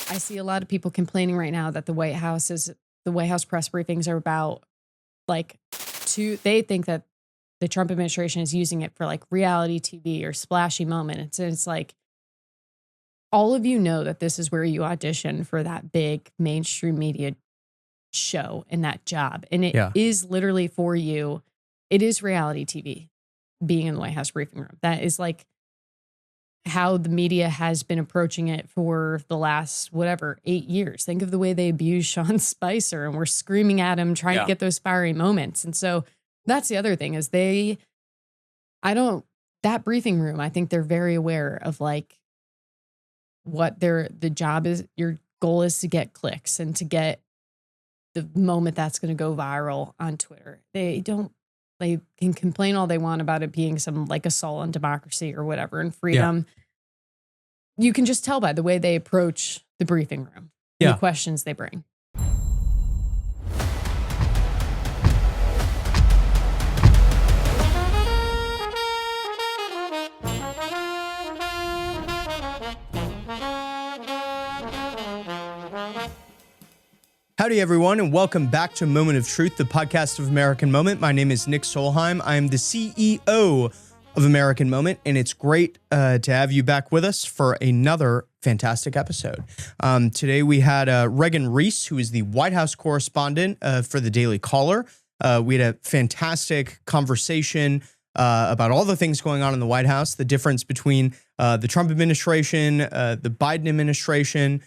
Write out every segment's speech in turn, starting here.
I see a lot of people complaining right now that the White House press briefings are about they think that the Trump administration is using it for like reality TV or splashy moments. And it's like, all of you know that this is where you audition for that big mainstream media show and that job. And it is literally for you. It is reality TV being in the White House briefing room. That is like how the media has been approaching it for the last, 8 years. Think of the way they abused Sean Spicer and we're screaming at him, trying to get those fiery moments. And so that's the other thing is that briefing room, I think they're very aware of like what the job is. Your goal is to get clicks and to get the moment that's going to go viral on Twitter. They can complain all they want about it being some like assault on democracy or whatever and freedom. Yeah. You can just tell by the way they approach the briefing room, the questions they bring. Howdy, everyone, and welcome back to Moment of Truth, the podcast of American Moment. My name is Nick Solheim. I am the CEO of American Moment, and it's great to have you back with us for another fantastic episode. Today, we had Reagan Reese, who is the White House correspondent for the Daily Caller. We had a fantastic conversation about all the things going on in the White House, the difference between the Trump administration, the Biden administration.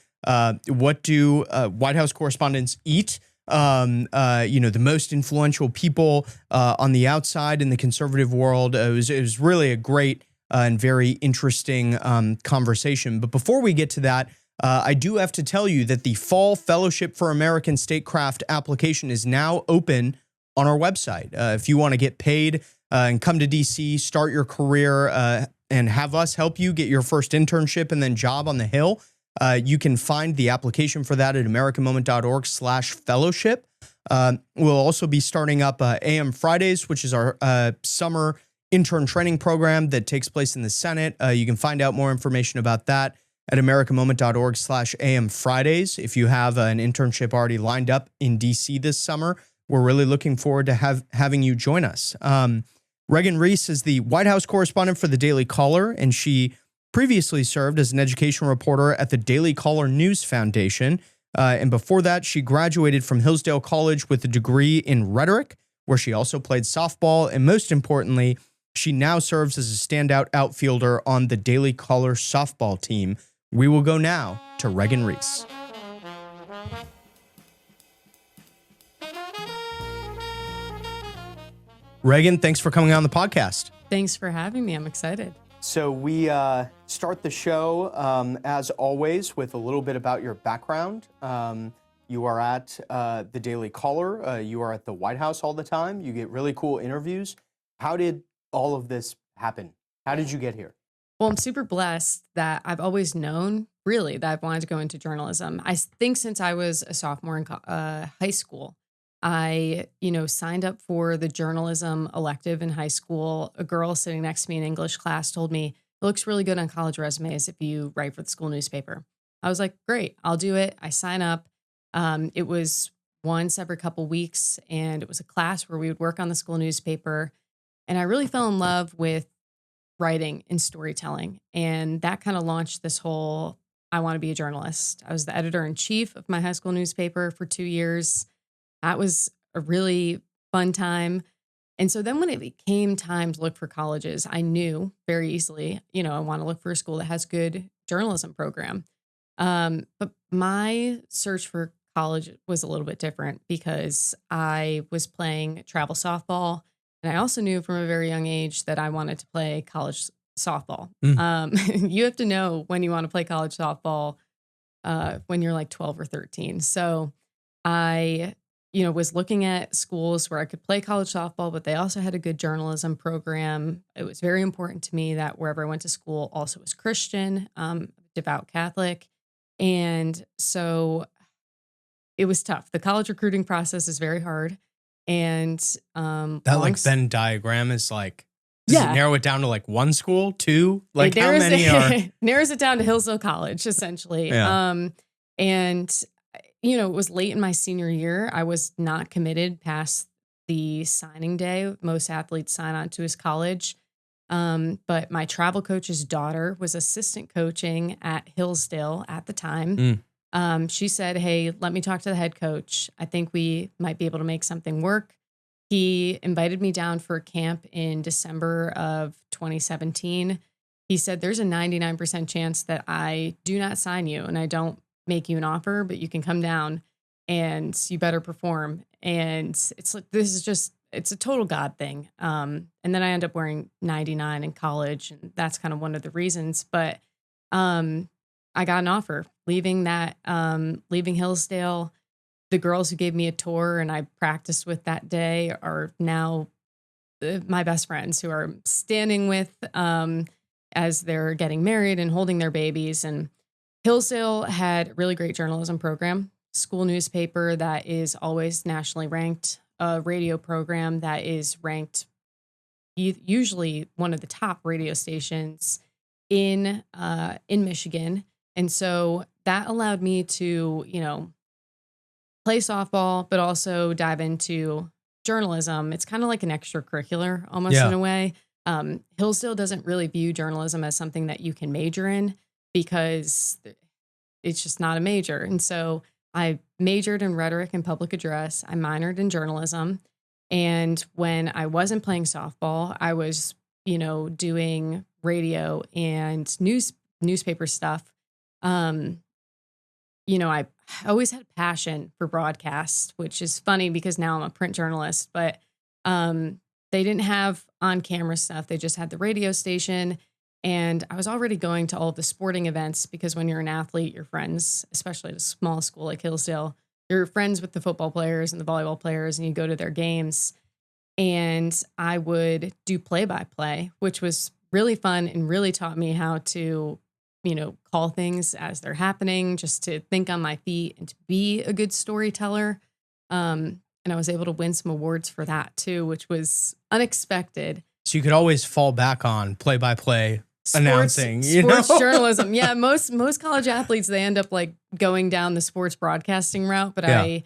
What do White House correspondents eat? The most influential people on the outside in the conservative world. It was really a great and very interesting conversation. But before we get to that, I do have to tell you that the Fall Fellowship for American Statecraft application is now open on our website. If you want to get paid and come to DC, start your career, and have us help you get your first internship and then job on the Hill, you can find the application for that at americanmoment.org/fellowship. We'll also be starting up AM Fridays, which is our summer intern training program that takes place in the Senate. You can find out more information about that at americanmoment.org/AM Fridays. If you have an internship already lined up in DC this summer, we're really looking forward to having you join us. Reagan Reese is the White House correspondent for the Daily Caller, and she previously served as an education reporter at the Daily Caller News Foundation. And before that, she graduated from Hillsdale College with a degree in rhetoric, where she also played softball. And most importantly, she now serves as a standout outfielder on the Daily Caller softball team. We will go now to Reagan Reese. Reagan, thanks for coming on the podcast. Thanks for having me. I'm excited. So we start the show, as always, with a little bit about your background. You are at the Daily Caller. You are at the White House all the time. You get really cool interviews. How did all of this happen? How did you get here? Well, I'm super blessed that I've always known, really, that I've wanted to go into journalism. I think since I was a sophomore in high school, I, signed up for the journalism elective in high school. A girl sitting next to me in English class told me, it looks really good on college resumes if you write for the school newspaper. I was like, great, I'll do it. I sign up. It was once every couple weeks, and it was a class where we would work on the school newspaper. And I really fell in love with writing and storytelling. And that kind of launched this whole, I want to be a journalist. I was the editor-in-chief of my high school newspaper for 2 years. That was a really fun time. And so then when it became time to look for colleges, I knew very easily, I want to look for a school that has good journalism program. But my search for college was a little bit different because I was playing travel softball. And I also knew from a very young age that I wanted to play college softball. You have to know when you want to play college softball when you're like 12 or 13. So I was looking at schools where I could play college softball, but they also had a good journalism program. It was very important to me that wherever I went to school also was Christian, devout Catholic. And so it was tough. The college recruiting process is very hard. And that Venn diagram is like, does it narrow it down to like one school, two? Like how many are? Narrows it down to Hillsdale College, essentially. Yeah. And, it was late in my senior year. I was not committed past the signing day. Most athletes sign on to his college. But my travel coach's daughter was assistant coaching at Hillsdale at the time. Mm. She said, "Hey, let me talk to the head coach. I think we might be able to make something work." He invited me down for a camp in December of 2017. He said, "There's a 99% chance that I do not sign you and I don't make you an offer, but you can come down and you better perform." And it's like, it's a total God thing. And then I end up wearing 99 in college, and that's kind of one of the reasons. But I got an offer leaving Hillsdale. The girls who gave me a tour and I practiced with that day are now my best friends who are standing with as they're getting married and holding their babies. And Hillsdale had a really great journalism program, school newspaper that is always nationally ranked, a radio program that is ranked usually one of the top radio stations in Michigan. And so that allowed me to, play softball, but also dive into journalism. It's kind of like an extracurricular almost in a way. Hillsdale doesn't really view journalism as something that you can major in because it's just not a major. And so I majored in rhetoric and public address. I minored in journalism. And when I wasn't playing softball, I was, doing radio and newspaper stuff. I always had a passion for broadcast, which is funny because now I'm a print journalist, but they didn't have on-camera stuff. They just had the radio station. And I was already going to all of the sporting events because when you're an athlete, you're friends, especially at a small school like Hillsdale, you're friends with the football players and the volleyball players, and you go to their games. And I would do play-by-play, which was really fun and really taught me how to call things as they're happening, just to think on my feet and to be a good storyteller. And I was able to win some awards for that too, which was unexpected. So you could always fall back on play-by-play announcing, sports journalism. Yeah, most college athletes, they end up like going down the sports broadcasting route. But I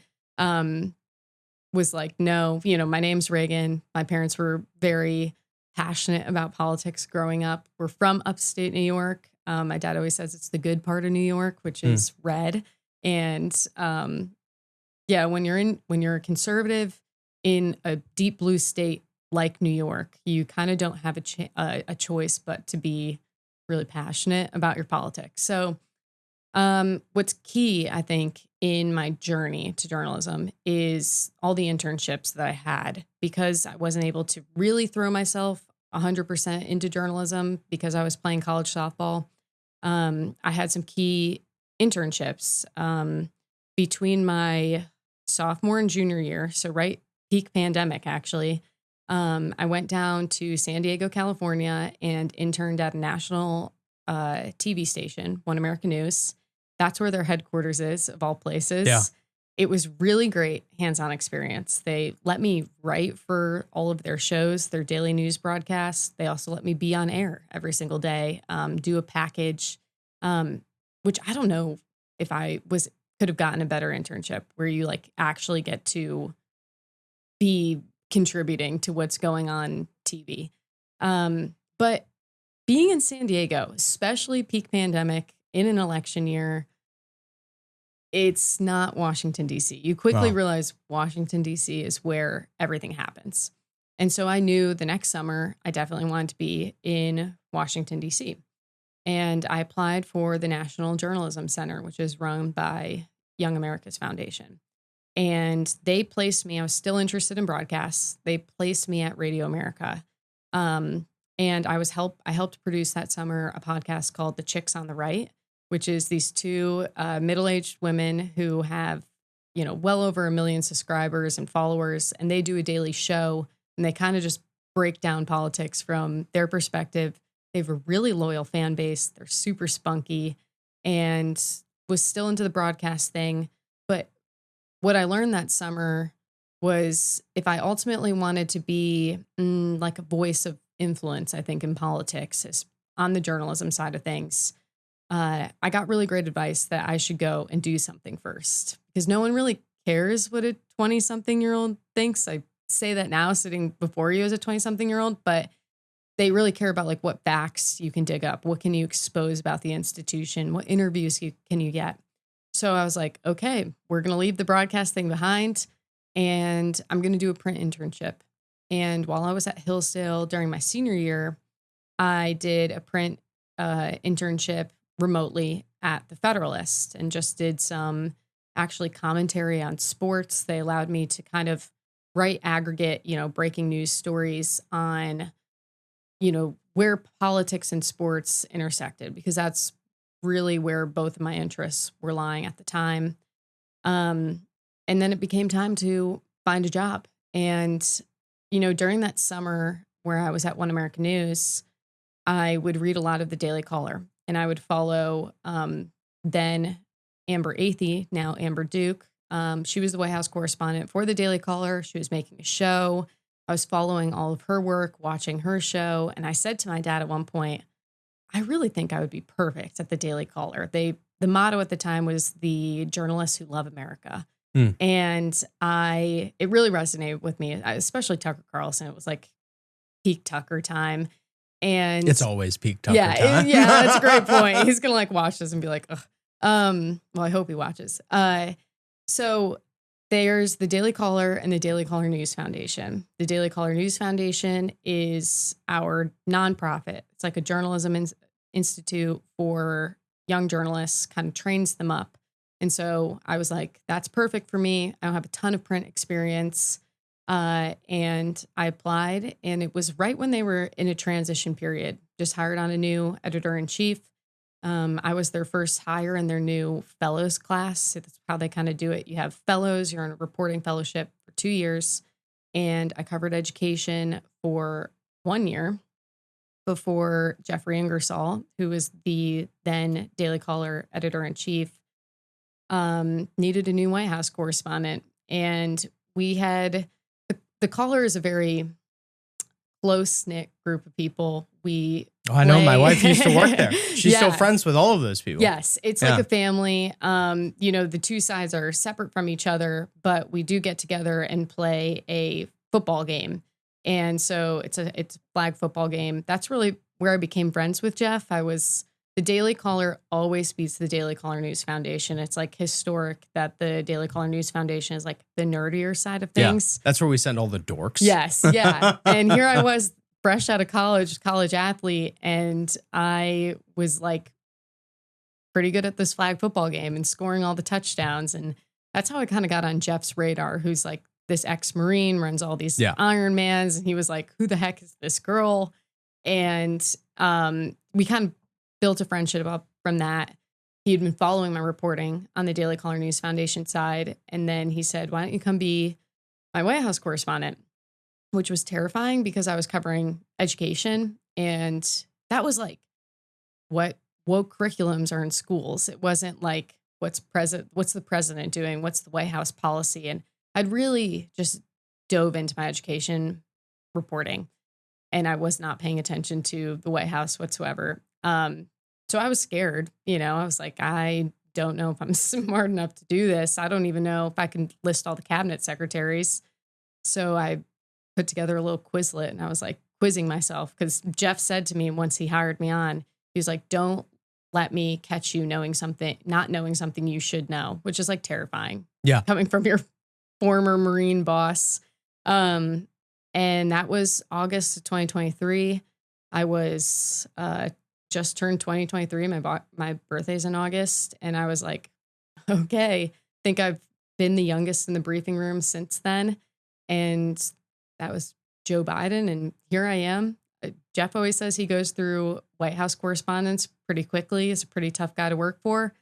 was like, no, my name's Reagan. My parents were very passionate about politics growing up. We're from upstate New York. My dad always says it's the good part of New York, which is red. And when you're a conservative in a deep blue state like New York, you kind of don't have a choice but to be really passionate about your politics. So what's key, I think, in my journey to journalism is all the internships that I had, because I wasn't able to really throw myself 100% into journalism because I was playing college softball. I had some key internships between my sophomore and junior year. So right peak pandemic, actually. I went down to San Diego, California, and interned at a national TV station, One American News. That's where their headquarters is, of all places. Yeah. It was really great hands-on experience. They let me write for all of their shows, their daily news broadcasts. They also let me be on air every single day, do a package, which I don't know if could have gotten a better internship where you like actually get to be contributing to what's going on TV. But being in San Diego, especially peak pandemic in an election year, it's not Washington, D.C. You quickly realize Washington, D.C. is where everything happens. And so I knew the next summer I definitely wanted to be in Washington, D.C. And I applied for the National Journalism Center, which is run by Young America's Foundation. And they placed me, I was still interested in broadcasts. They placed me at Radio America. And I helped produce that summer a podcast called The Chicks on the Right, which is these two middle-aged women who have, well over 1 million subscribers and followers. And they do a daily show and they kind of just break down politics from their perspective. They have a really loyal fan base. They're super spunky and was still into the broadcast thing. But what I learned that summer was if I ultimately wanted to be like a voice of influence, I think, in politics, is on the journalism side of things, I got really great advice that I should go and do something first because no one really cares what a 20-something-year-old thinks. I say that now sitting before you as a 20-something-year-old, but they really care about like what facts you can dig up. What can you expose about the institution? What interviews can you get? So I was like, okay, we're going to leave the broadcast thing behind and I'm going to do a print internship. And while I was at Hillsdale during my senior year, I did a print internship remotely at the Federalist and just did some actually commentary on sports. They allowed me to kind of write aggregate, breaking news stories on, where politics and sports intersected, because that's really where both of my interests were lying at the time. And then it became time to find a job. And, during that summer where I was at One American News, I would read a lot of the Daily Caller and I would follow then Amber Athey, now Amber Duke. She was the White House correspondent for the Daily Caller. She was making a show. I was following all of her work, watching her show. And I said to my dad at one point, I really think I would be perfect at the Daily Caller. The motto at the time was the journalists who love America. And it really resonated with me, especially Tucker Carlson. It was like peak Tucker time. And it's always peak Tucker time. Yeah, that's a great point. He's going to like watch this and be like, ugh. Well, I hope he watches. So there's the Daily Caller and the Daily Caller News Foundation. The Daily Caller News Foundation is our nonprofit. It's like a journalism institute for young journalists, kind of trains them up. And so I was like, that's perfect for me. I don't have a ton of print experience. And I applied, and it was right when they were in a transition period, just hired on a new editor-in-chief. I was their first hire in their new fellows class. So that's how they kind of do it. You have fellows, you're on a reporting fellowship for 2 years. And I covered education for 1 year before Jeffrey Ingersoll, who was the then Daily Caller editor-in-chief, needed a new White House correspondent. And we had, the Caller is a very close-knit group of people. I know my wife used to work there. She's still friends with all of those people. Yes, it's like a family. The two sides are separate from each other, but we do get together and play a football game. And so it's a flag football game. That's really where I became friends with Jeff. The Daily Caller always beats the Daily Caller News Foundation. It's like historic that the Daily Caller News Foundation is like the nerdier side of things. Yeah, that's where we send all the dorks. Yes, yeah. And here I was, fresh out of college athlete, and I was like pretty good at this flag football game and scoring all the touchdowns. And that's how I kind of got on Jeff's radar, who's like this ex-Marine, runs all these Ironmans. And he was like, who the heck is this girl? And we kind of built a friendship up from that. He'd been following my reporting on the Daily Caller News Foundation side. And then he said, why don't you come be my White House correspondent? Which was terrifying because I was covering education. And that was like what woke curriculums are in schools. It wasn't like what's the president doing? What's the White House policy? And I'd really just dove into my education reporting, and I was not paying attention to the White House whatsoever. So I was scared, I was like, I don't know if I'm smart enough to do this. I don't even know if I can list all the cabinet secretaries. So I put together a little Quizlet, and I was like quizzing myself, because Jeff said to me once he hired me on, he was like, don't let me catch you not knowing something you should know, which is like terrifying. Yeah. Coming from your former Marine boss. And that was August of 2023. I was, just turned 2023. My birthday's in August. And I was like, okay, I think I've been the youngest in the briefing room since then. And that was Joe Biden. And here I am. Jeff always says he goes through White House correspondence pretty quickly. He's a pretty tough guy to work for.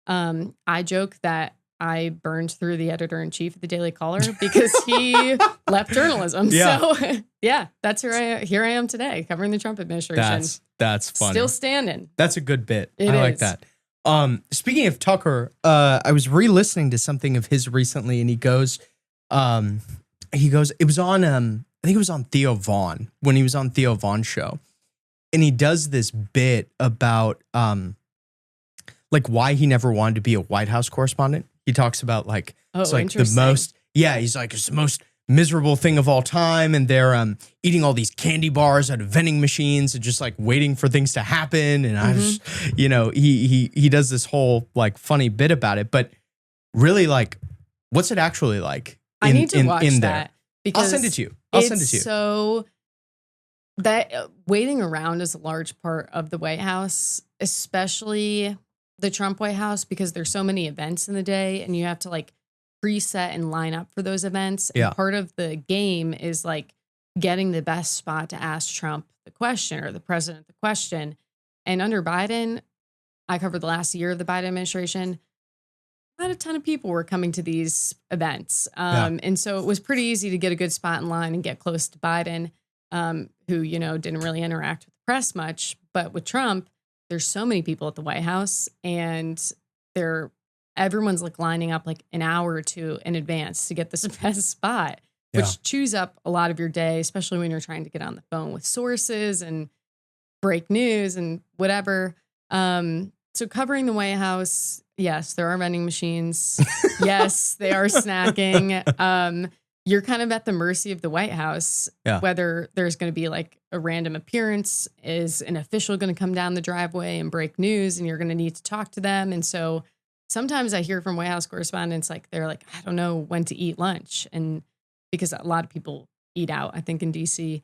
I joke that I burned through the editor-in-chief of the Daily Caller because he left journalism. Yeah. So yeah, that's here I am today, covering the Trump administration. That's funny. Still standing. That's a good bit. I like that. Speaking of Tucker, I was re-listening to something of his recently, and he goes, it was on, I think it was on Theo Vaughn, when he was on Theo Vaughn's show. And he does this bit about like why he never wanted to be a White House correspondent. He talks about like it's Oh, like the interesting. most he's like it's the most miserable thing of all time, and they're eating all these candy bars out of vending machines and just like waiting for things to happen. And I was, he does this whole like funny bit about it, but really like what's it actually like? I need to watch that because I'll send it to you. I'll send it to you. So that waiting around is a large part of the White House, especially the Trump White House, because there's so many events in the day and you have to like preset and line up for those events. And part of the game is like getting the best spot to ask Trump the question or the president the question. And under Biden, I covered the last year of the Biden administration. Not a ton of people were coming to these events. And so it was pretty easy to get a good spot in line and get close to Biden, who, you know, didn't really interact with the press much. But with Trump, there's so many people at the White House and everyone's like lining up like an hour or two in advance to get this best spot, which chews up a lot of your day, especially when you're trying to get on the phone with sources and break news and whatever. So covering the White House, yes, there are vending machines. Yes, they are snacking. You're kind of at the mercy of the White House, whether there's going to be like a random appearance, is an official going to come down the driveway and break news and you're going to need to talk to them. And so sometimes I hear from White House correspondents, like they're like, I don't know when to eat lunch. And because a lot of people eat out, I think in DC.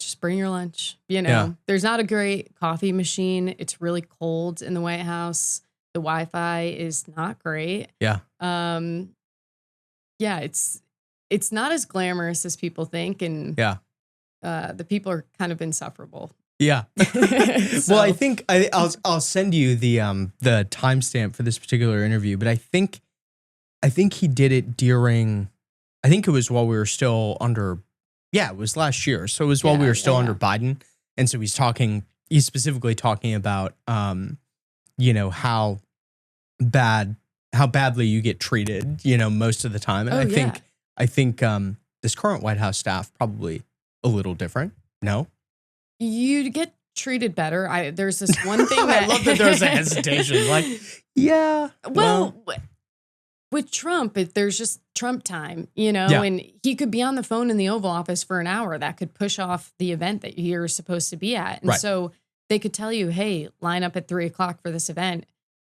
Just bring your lunch. You know, there's not a great coffee machine. It's really cold in the White House. The Wi-Fi is not great. It's not as glamorous as people think. And the people are kind of insufferable. Well, I think I'll send you the timestamp for this particular interview, but I think he did it during, I think it was while we were still under, it was last year. So it was while we were still under Biden. And so he's specifically talking about, you know, how badly you get treated, you know, most of the time. And I think this current White House staff probably a little different. No? You get treated better. There's this one thing that I love that there's a hesitation. Like, well, with Trump, there's just Trump time, you know, and he could be on the phone in the Oval Office for an hour. That could push off the event that you're supposed to be at. And so they could tell you, hey, line up at 3:00 for this event.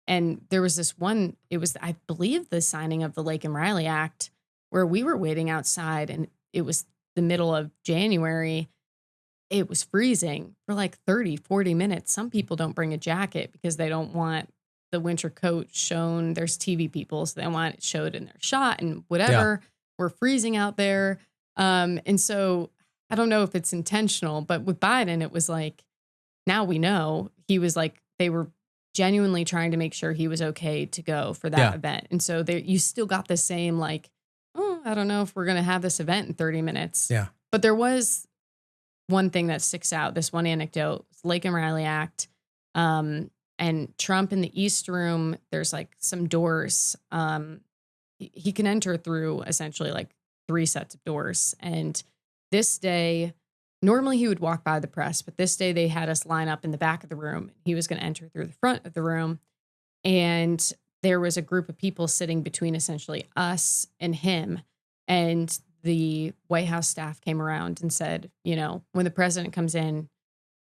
And there was this one, it was, I believe, the signing of the Lake and Riley Act, where we were waiting outside and it was the middle of January. It was freezing for like 30, 40 minutes. Some people don't bring a jacket because they don't want the winter coat shown. There's TV people, so they want it showed in their shot and whatever. We're freezing out there. And so I don't know if it's intentional, but with Biden, it was like, now we know he was like, they were genuinely trying to make sure he was okay to go for that event. And so you still got the same like, oh, I don't know if we're going to have this event in 30 minutes. But there was one thing that sticks out, this one anecdote, Lake and Riley Act. And Trump in the East Room, there's like some doors. He can enter through essentially like 3 sets of doors. And this day, normally he would walk by the press, but this day they had us line up in the back of the room. He was going to enter through the front of the room. And there was a group of people sitting between essentially us and him. And the White House staff came around and said, you know, when the president comes in,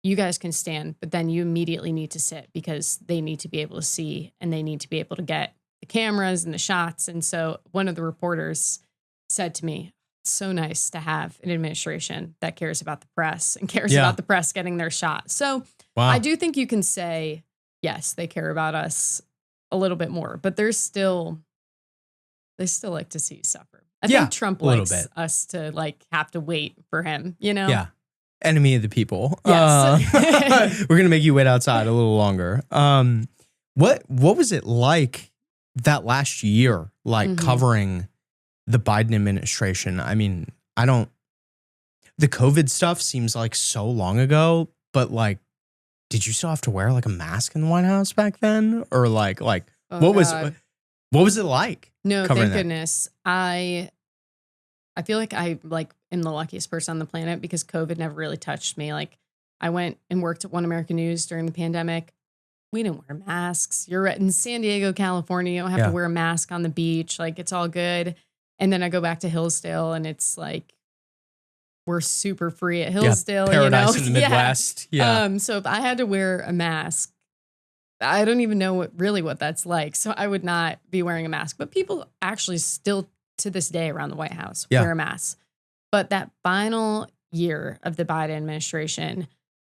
you guys can stand, but then you immediately need to sit because they need to be able to see and they need to be able to get the cameras and the shots. And so one of the reporters said to me, it's so nice to have an administration that cares about the press and cares about the press getting their shot. So I do think you can say, yes, they care about us a little bit more, but they still like to see you suffer. I think Trump likes us to like have to wait for him, you know? Yeah. Enemy of the people. Yes. We're going to make you wait outside a little longer. What was it like that last year, like covering the Biden administration? I mean, the COVID stuff seems like so long ago, but like, did you still have to wear like a mask in the White House back then? Or what was it like? No, thank goodness. I feel like I am the luckiest person on the planet because COVID never really touched me. Like I went and worked at One American News during the pandemic. we didn't wear masks. You're in San Diego, California. You don't have to wear a mask on the beach. Like, it's all good. And then I go back to Hillsdale and it's like, we're super free at Hillsdale. Paradise in the Midwest. So if I had to wear a mask, I don't even know what that's like. So I would not be wearing a mask. But people actually still to this day around the White House wear a mask. But that final year of the Biden administration,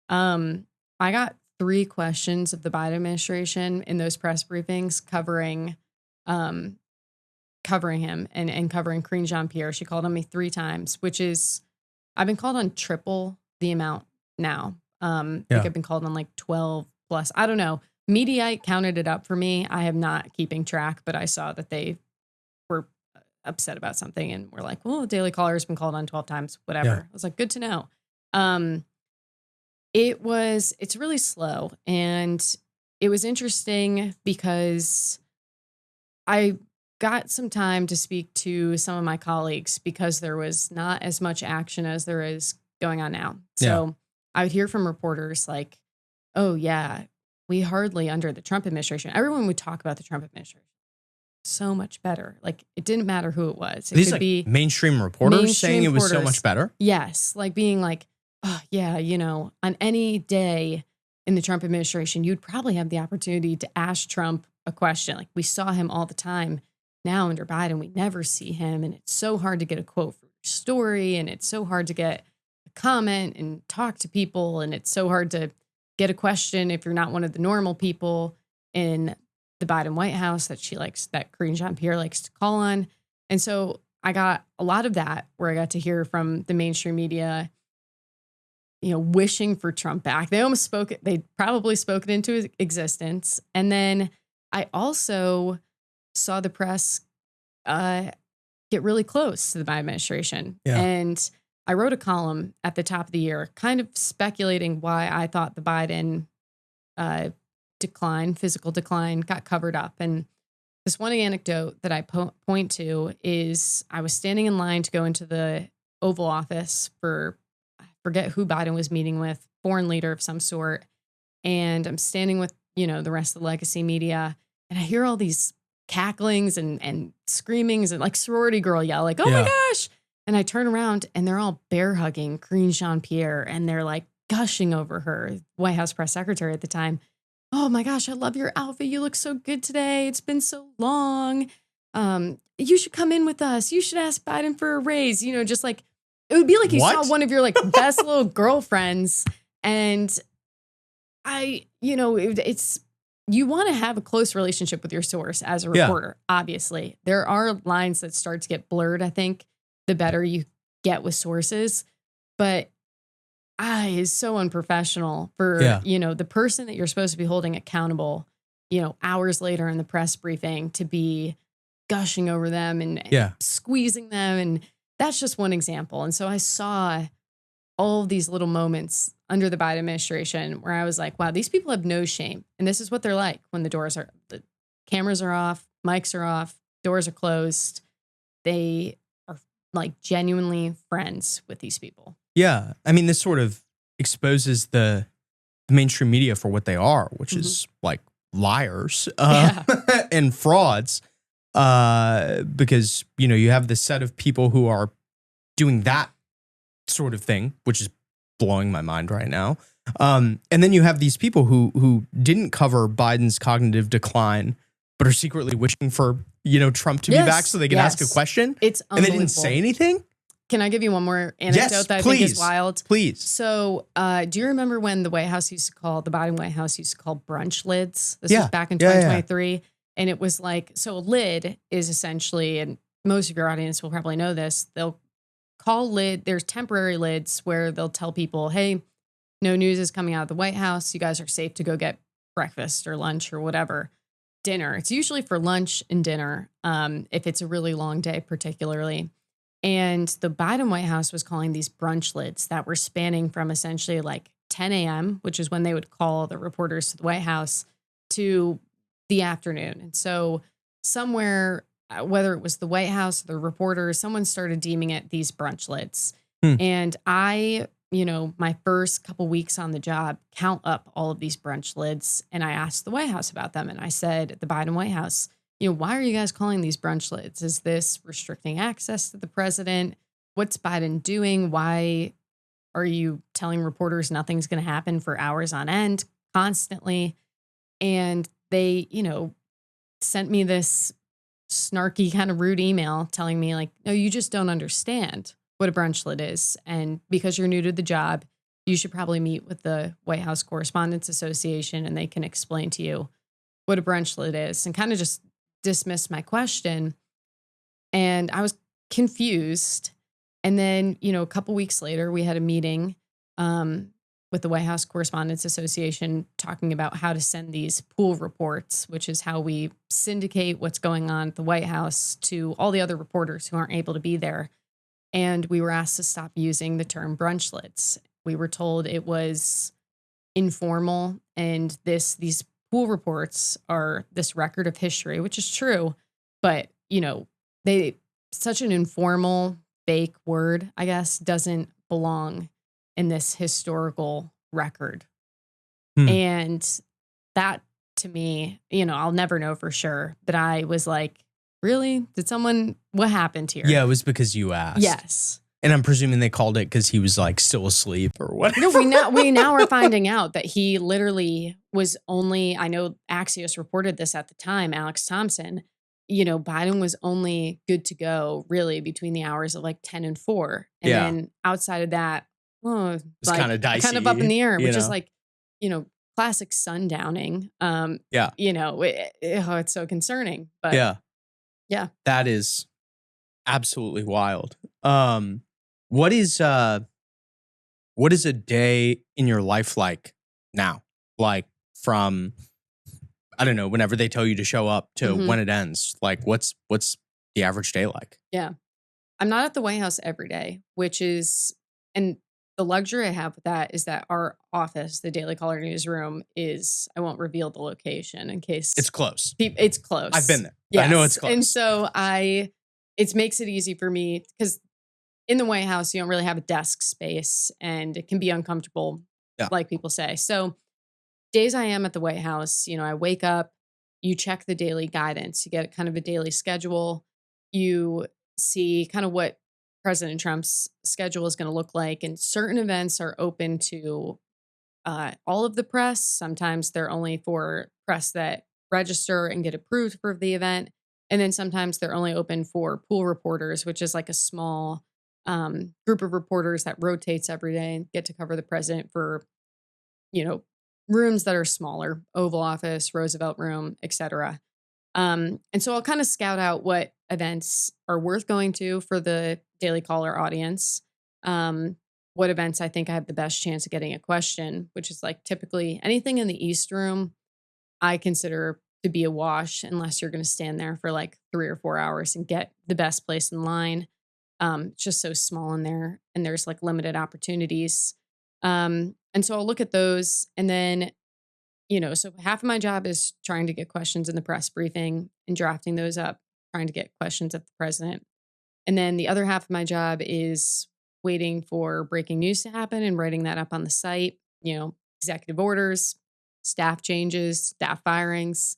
I got 3 questions of the Biden administration in those press briefings covering him and covering Karine Jean-Pierre. She called on me 3 times, which is, I've been called on triple the amount now. Like I've been called on like 12 plus. I don't know. Mediaite counted it up for me. I am not keeping track, but I saw that they were upset about something and were like, well, Daily Caller has been called on 12 times, whatever. I was like, good to know. It's really slow. And it was interesting because I got some time to speak to some of my colleagues because there was not as much action as there is going on now. So I would hear from reporters like, oh yeah, we hardly under the Trump administration. Everyone would talk about the Trump administration. So much better. Like, it didn't matter who it was. It These could like be mainstream reporters saying it was so much better. Yes. Like being like, oh yeah, on any day in the Trump administration, you'd probably have the opportunity to ask Trump a question. Like, we saw him all the time. Now under Biden, we never see him. And it's so hard to get a quote for your story. And it's so hard to get a comment and talk to people. And it's so hard to get a question if you're not one of the normal people in the Biden White House that Karine Jean-Pierre likes to call on. And so I got a lot of that where I got to hear from the mainstream media, wishing for Trump back. They probably spoke it into existence. And then I also saw the press get really close to the Biden administration. Yeah. And I wrote a column at the top of the year, kind of speculating why I thought the Biden physical decline got covered up. And this one anecdote that I point to is I was standing in line to go into the Oval Office for, I forget who Biden was meeting with, foreign leader of some sort. And I'm standing with, the rest of the legacy media. And I hear all these cacklings and screamings and like sorority girl yell, like, oh my gosh. And I turn around and they're all bear hugging Karine Jean-Pierre and they're like gushing over her, White House press secretary at the time. Oh my gosh, I love your outfit. You look so good today. It's been so long. You should come in with us. You should ask Biden for a raise. Just like, it would be like you saw one of your like best little girlfriends. And it's, you want to have a close relationship with your source as a reporter. Obviously, there are lines that start to get blurred. I think the better you get with sources, but is so unprofessional for, the person that you're supposed to be holding accountable, hours later in the press briefing to be gushing over them and squeezing them. And that's just one example. And so I saw all of these little moments under the Biden administration where I was like, wow, these people have no shame. And this is what they're like when the cameras are off, mics are off, doors are closed. They are like genuinely friends with these people. Yeah. I mean, this sort of exposes the mainstream media for what they are, which is like liars and frauds. Because, you have this set of people who are doing that sort of thing, which is blowing my mind right now. And then you have these people who didn't cover Biden's cognitive decline, but are secretly wishing for, Trump to be back so they can ask a question. It's and they didn't say anything. Can I give you one more anecdote that I think is wild? Please. So, do you remember when the Biden White House used to call brunch lids? This was back in 2023. And it was like, so a lid is essentially, and most of your audience will probably know this, they'll call there's temporary lids where they'll tell people, hey, no news is coming out of the White House. You guys are safe to go get breakfast or lunch or whatever. Dinner. It's usually for lunch and dinner, if it's a really long day, particularly. And the Biden White House was calling these brunch lids that were spanning from essentially like 10 a.m., which is when they would call the reporters to the White House, to the afternoon. And so somewhere, whether it was the White House or the reporters, someone started deeming it these brunch lids. And I my first couple weeks on the job, count up all of these brunch lids. And I asked the White House about them. And I said, the Biden White House, why are you guys calling these brunch lids? Is this restricting access to the president? What's Biden doing? Why are you telling reporters nothing's going to happen for hours on end constantly? And they, sent me this snarky kind of rude email telling me like, no, you just don't understand what a brunch lid is. And because you're new to the job, you should probably meet with the White House Correspondents Association and they can explain to you what a brunch lid is, and kind of just dismissed my question. And I was confused. And then, a couple weeks later, we had a meeting with the White House Correspondents Association talking about how to send these pool reports, which is how we syndicate what's going on at the White House to all the other reporters who aren't able to be there. And we were asked to stop using the term brunch lids. We were told it was informal, and these pool reports are this record of history, which is true, but they such an informal, fake word, I guess, doesn't belong in this historical record. And that, to me, I'll never know for sure, but I was like, really? What happened here? Yeah, it was because you asked. Yes. And I'm presuming they called it because he was like still asleep or whatever. No, we now are finding out that he literally was only, I know Axios reported this at the time, Alex Thompson, Biden was only good to go really between the hours of like 10 and 4. And then outside of that, it's like, kind of dicey. Kind of up in the air, which is like, classic sundowning. It's so concerning. But yeah. That is absolutely wild. What is a day in your life like now? Like from, I don't know, whenever they tell you to show up to when it ends, like what's the average day like? Yeah. I'm not at the White House every day, and the luxury I have with that is that our office, the Daily Caller newsroom, I won't reveal the location in case. It's close. It's close. I've been there. Yes. I know it's close. And so it makes it easy for me because in the White House, you don't really have a desk space and it can be uncomfortable, like people say. So days I am at the White House, I wake up, you check the daily guidance, you get kind of a daily schedule, you see kind of what President Trump's schedule is going to look like. And certain events are open to all of the press. Sometimes they're only for press that register and get approved for the event. And then sometimes they're only open for pool reporters, which is like a small group of reporters that rotates every day and get to cover the president for, rooms that are smaller, Oval Office, Roosevelt Room, etc. And so I'll kind of scout out what events are worth going to for the Daily Caller audience. What events I think I have the best chance of getting a question, which is like typically anything in the East Room, I consider to be a wash unless you're going to stand there for like 3 or 4 hours and get the best place in line. It's just so small in there and there's like limited opportunities. And so I'll look at those and then, so half of my job is trying to get questions in the press briefing and drafting those up, trying to get questions of the president. And then the other half of my job is waiting for breaking news to happen and writing that up on the site, executive orders, staff changes, staff firings,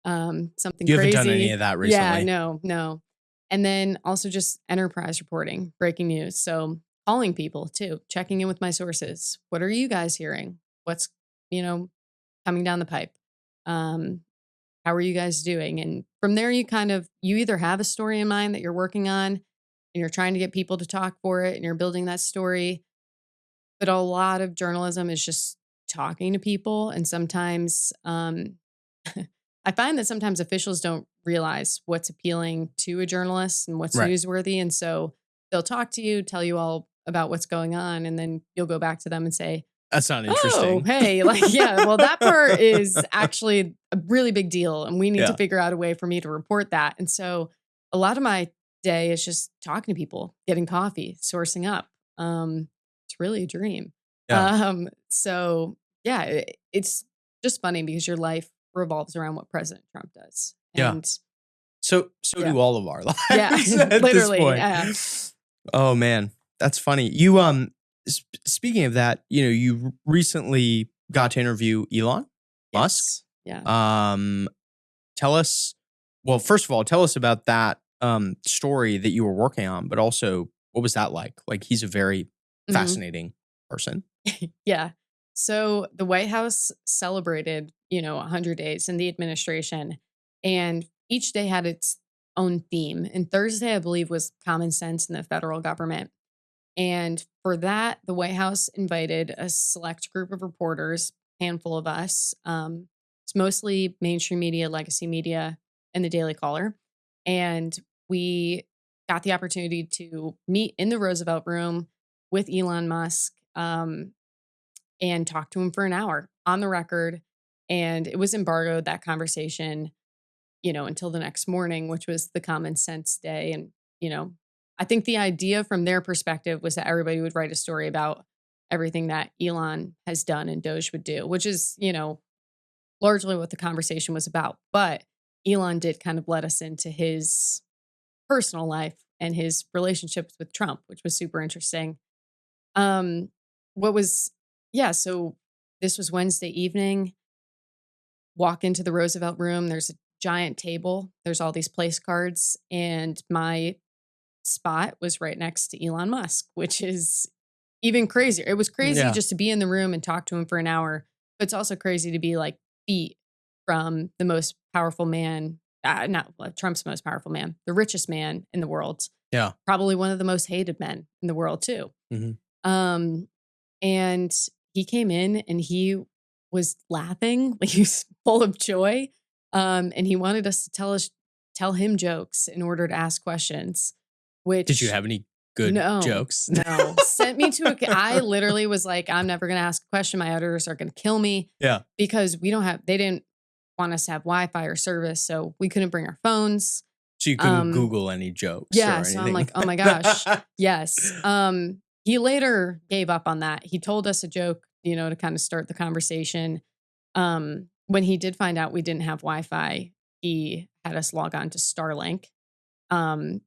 something you crazy. You haven't done any of that recently? Yeah, no. And then also just enterprise reporting, breaking news. So calling people too, checking in with my sources. What are you guys hearing? What's, coming down the pipe? How are you guys doing? And from there, you either have a story in mind that you're working on and you're trying to get people to talk for it and you're building that story. But a lot of journalism is just talking to people. And sometimes I find that sometimes officials don't realize what's appealing to a journalist and what's newsworthy. And so they'll talk to you, tell you all about what's going on. And then you'll go back to them and say, that's not interesting. Oh, hey, well, that part is actually a really big deal. And we need to figure out a way for me to report that. And so a lot of my day is just talking to people, getting coffee, sourcing up. It's really a dream. Yeah. It's just funny because your life revolves around what President Trump does. And So do all of our lives. Yeah, at literally. This point. Yeah. Oh man, that's funny. Speaking of that, you recently got to interview Elon Musk. Yes. Yeah. Tell us, well, first of all, tell us about that story that you were working on, but also what was that like? Like, he's a very Mhm. fascinating person. Yeah. So the White House celebrated, 100 days in the administration, and each day had its own theme. And Thursday, I believe, was common sense in the federal government. And for that, the White House invited a select group of reporters, handful of us. It's mostly mainstream media, legacy media, and the Daily Caller. And we got the opportunity to meet in the Roosevelt Room with Elon Musk and talk to him for an hour on the record. And it was embargoed, that conversation, until the next morning, which was the common sense day. And, I think the idea from their perspective was that everybody would write a story about everything that Elon has done and Doge would do, which is, largely what the conversation was about. But Elon did kind of let us into his personal life and his relationships with Trump, which was super interesting. Um, what was, yeah, so this was Wednesday evening. Walk into the Roosevelt Room. There's a giant table. There's all these place cards, and my spot was right next to Elon Musk, which is even crazier. It was crazy Yeah. just to be in the room and talk to him for an hour, but it's also crazy to be like feet from the most powerful man, not Trump's most powerful man, the richest man in the world, Yeah. probably one of the most hated men in the world too. Mhm. And he came in and he was laughing, like he was full of joy. And he wanted us to tell him jokes in order to ask questions, Did you which have any good no, jokes? no, sent me to I literally was like, I'm never going to ask a question. My editors are going to kill me Yeah. because they didn't want us to have Wi-Fi or service. So we couldn't bring our phones. So you couldn't Google any jokes Yeah. or So anything? I'm like, oh my gosh. Yes. He later gave up on that. He told us a joke, to kind of start the conversation. When he did find out we didn't have Wi-Fi, he had us log on to Starlink, and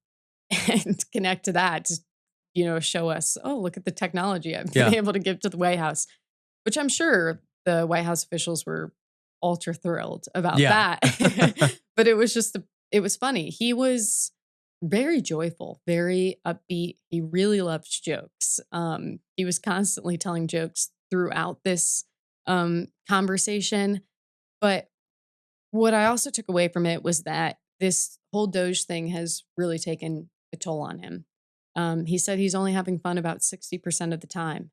connect to that to, show us, oh, look at the technology I've been Yeah. able to give to the White House, which I'm sure the White House officials were ultra thrilled about Yeah. that. But it was funny. He was very joyful, very upbeat. He really loved jokes. He was constantly telling jokes throughout this conversation. But what I also took away from it was that this whole Doge thing has really taken a toll on him. He said he's only having fun about 60% of the time.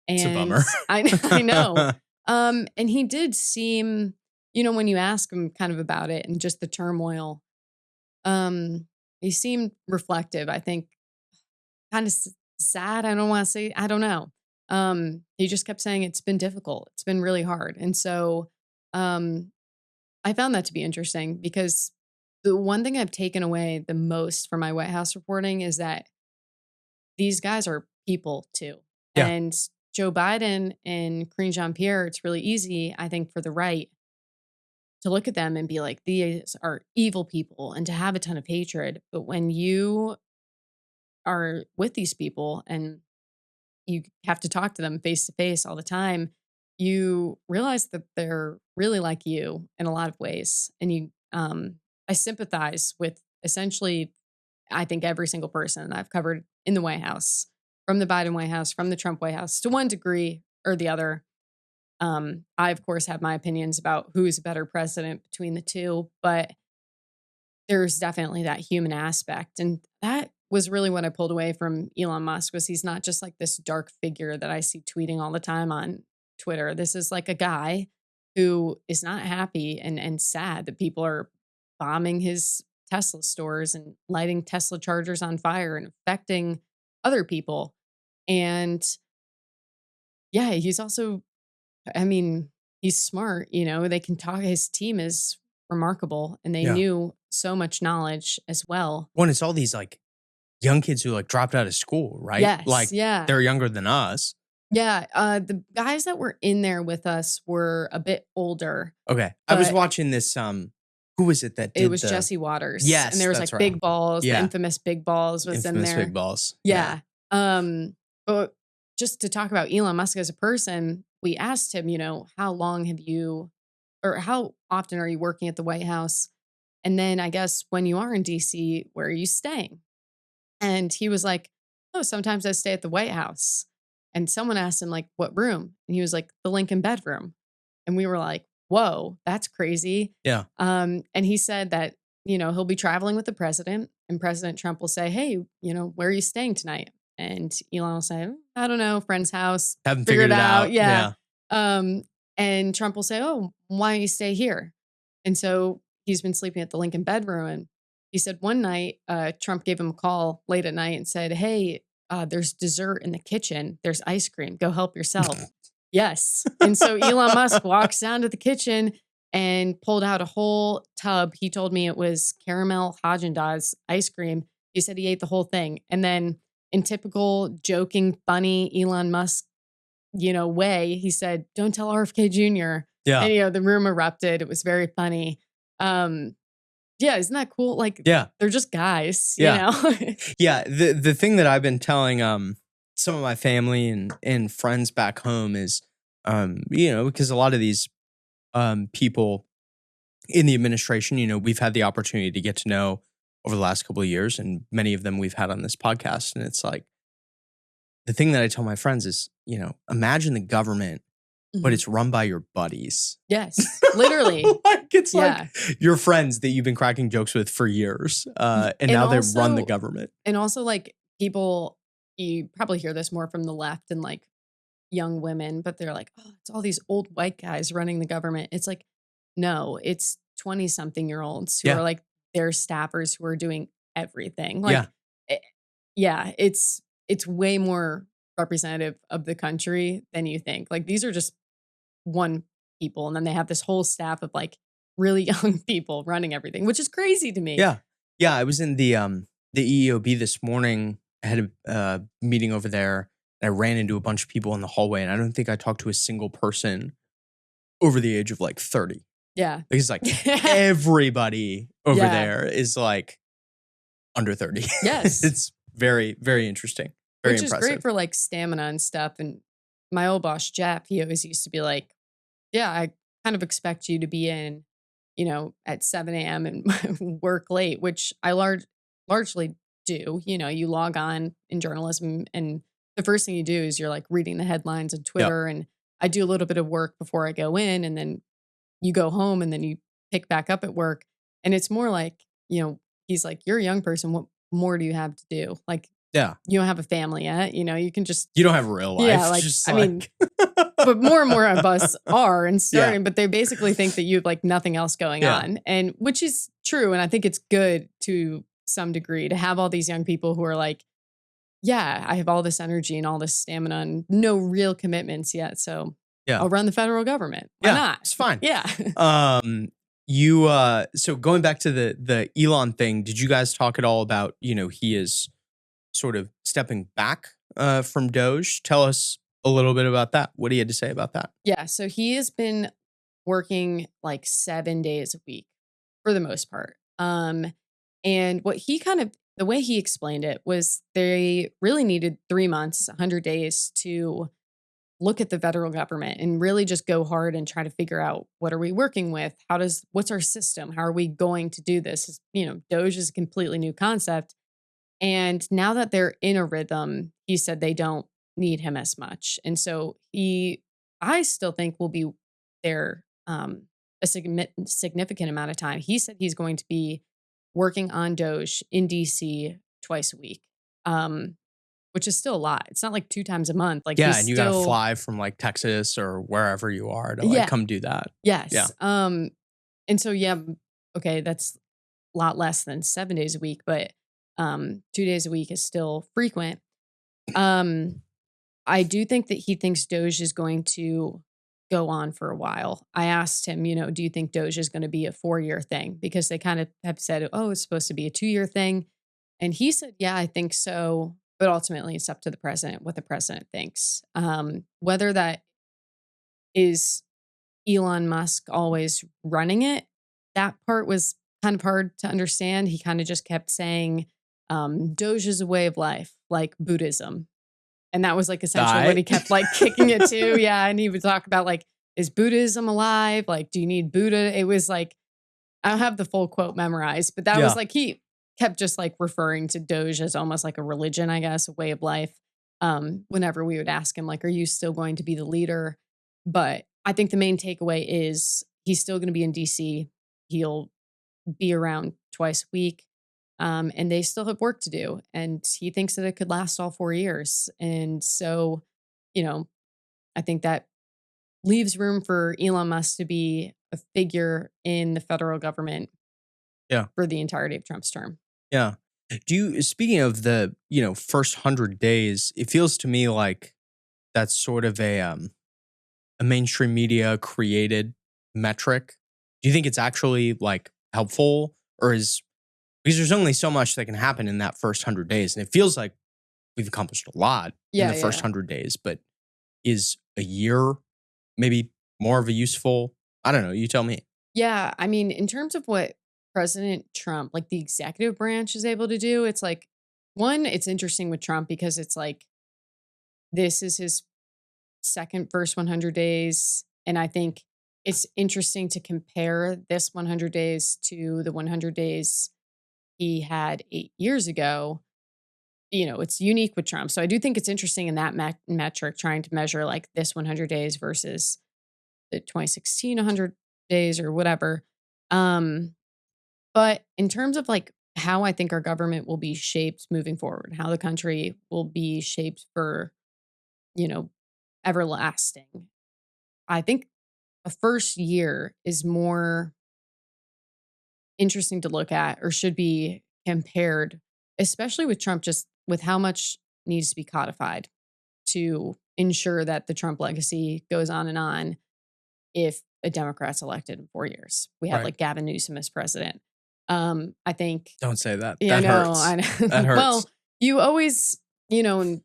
It's a And bummer. I know. And he did seem, when you ask him kind of about it and just the turmoil, he seemed reflective. I think kind of sad. I don't want to say, I don't know. He just kept saying it's been difficult. It's been really hard. And so um, I found that to be interesting because the one thing I've taken away the most from my White House reporting is that these guys are people too. Yeah. And Joe Biden and Karine Jean-Pierre, it's really easy, I think, for the right to look at them and be like, these are evil people and to have a ton of hatred. But when you are with these people and you have to talk to them face to face all the time, you realize that they're really like you in a lot of ways. And I sympathize with essentially, I think every single person I've covered in the White House, from the Biden White House, from the Trump White House, to one degree or the other. I, of course, have my opinions about who's a better president between the two, but there's definitely that human aspect. And that was really what I pulled away from Elon Musk was he's not just like this dark figure that I see tweeting all the time on Twitter. This is like a guy who is not happy and sad that people are bombing his Tesla stores and lighting Tesla chargers on fire and affecting other people. And yeah, he's also, I mean, he's smart, they can talk. His team is remarkable and they Yeah. knew so much knowledge as well. One, it's all these like young kids who like dropped out of school, right? Yes. Like Yeah. they're younger than us. Yeah. The guys that were in there with us were a bit older. Okay. I was But- watching this, who was it that did It was Jesse Waters. Yes, And there was that's like right. Big Balls, Yeah. the infamous Big Balls was Infamous in there. Big Balls. Yeah. But just to talk about Elon Musk as a person, we asked him, how long have you, or how often are you working at the White House? And then I guess when you are in DC, where are you staying? And he was like, oh, sometimes I stay at the White House. And someone asked him, like, what room? And he was like, the Lincoln bedroom. And we were like, whoa, that's crazy. Yeah. And he said that, he'll be traveling with the president, and President Trump will say, hey, where are you staying tonight? And Elon will say, I don't know, friend's house. Haven't Figure figured it out. Yeah. And Trump will say, oh, why don't you stay here? And so he's been sleeping at the Lincoln bedroom. And he said one night, Trump gave him a call late at night and said, hey, there's dessert in the kitchen. There's ice cream. Go help yourself. Yes. And so Elon Musk walks down to the kitchen and pulled out a whole tub. He told me it was caramel Haagen-Dazs ice cream. He said he ate the whole thing. And then in typical joking, funny Elon Musk, way, he said, don't tell RFK Jr. Yeah. And, the room erupted. It was very funny. Yeah, isn't that cool? Like, Yeah. they're just guys, Yeah. Yeah. The thing that I've been telling some of my family and friends back home is, because a lot of these people in the administration, we've had the opportunity to get to know over the last couple of years, and many of them we've had on this podcast. And it's like, the thing that I tell my friends is, imagine the government, but it's run by your buddies. Yes, literally. It's like your friends that you've been cracking jokes with for years. And now they run the government. And also, like, people, you probably hear this more from the left and like young women, but they're like, oh, it's all these old white guys running the government. It's like, no, it's 20-something-year-olds who are like their staffers who are doing everything. Like, it's way more representative of the country than you think. Like, these are just one people, and then they have this whole staff of like really young people running everything, which is crazy to me. Yeah. I was in the EEOB this morning. I had a meeting over there, and I ran into a bunch of people in the hallway, and I don't think I talked to a single person over the age of like 30. Yeah. Because like everybody over there is like under 30. Yes. It's very, very interesting. Very Which impressive. is great for like stamina and stuff. And my old boss, Jeff, he always used to be like, yeah, I kind of expect you to be in, at 7 a.m. and work late, which I largely do. You log on in journalism, and the first thing you do is you're like reading the headlines on Twitter. And I do a little bit of work before I go in, and then you go home, and then you pick back up at work. And it's more like, he's like, you're a young person. What more do you have to do? Like, you don't have a family yet. You can just... You don't have a real life. Yeah, like, I mean, but more and more of us are and starting, but they basically think that you have like nothing else going on. And which is true. And I think it's good to some degree to have all these young people who are like, yeah, I have all this energy and all this stamina and no real commitments yet. So I'll run the federal government. Why not? It's fine. Yeah. So going back to the Elon thing, did you guys talk at all about, he is sort of stepping back from Doge? Tell us a little bit about that. What he had to say about that. Yeah. So he has been working like 7 days a week for the most part. And what the way he explained it was they really needed 3 months, 100 days to look at the federal government and really just go hard and try to figure out, what are we working with? What's our system? How are we going to do this? Doge is a completely new concept. And now that they're in a rhythm, he said they don't need him as much. And so I still think will be there a significant amount of time. He said he's going to be working on Doge in DC twice a week, which is still a lot. It's not like 2 times a month. Like, and you got to fly from like Texas or wherever you are to like come do that. Yes. Yeah. And so, okay, that's a lot less than 7 days a week, but 2 days a week is still frequent. I do think that he thinks Doge is going to go on for a while. I asked him, do you think Doge is going to be a 4-year thing? Because they kind of have said, oh, it's supposed to be a 2-year thing. And he said, yeah, I think so. But ultimately, it's up to the president, what the president thinks. Whether that is Elon Musk always running it, that part was kind of hard to understand. He kind of just kept saying, Doge is a way of life, like Buddhism. And that was like essentially what he kept like kicking it to. Yeah. And he would talk about like, is Buddhism alive? Like, do you need Buddha? It was like, I don't have the full quote memorized, but that was like, he kept just like referring to Doge as almost like a religion, I guess, a way of life. Whenever we would ask him, like, are you still going to be the leader? But I think the main takeaway is he's still going to be in DC. He'll be around twice a week. And they still have work to do. And he thinks that it could last all 4 years. And so, I think that leaves room for Elon Musk to be a figure in the federal government for the entirety of Trump's term. Yeah. Speaking of the, first 100 days, it feels to me like that's sort of a mainstream media created metric. Do you think it's actually like helpful, or because there's only so much that can happen in that first 100 days, and it feels like we've accomplished a lot in the first 100 days, but is a year maybe more of a useful, I don't know, you tell me. Yeah, I mean, in terms of what President Trump, like the executive branch is able to do, it's like, one, it's interesting with Trump because it's like, this is his first 100 days. And I think it's interesting to compare this 100 days to the 100 days he had 8 years ago. It's unique with Trump. So I do think it's interesting in that metric, trying to measure like this 100 days versus the 2016 100 days or whatever. But in terms of like how I think our government will be shaped moving forward, how the country will be shaped for, everlasting, I think a first year is more interesting to look at, or should be compared, especially with Trump, just with how much needs to be codified to ensure that the Trump legacy goes on and on if a Democrat's elected in 4 years. We have like Gavin Newsom as president. I think. Don't say that. Yeah, that hurts. I know. That hurts. Well, you always, and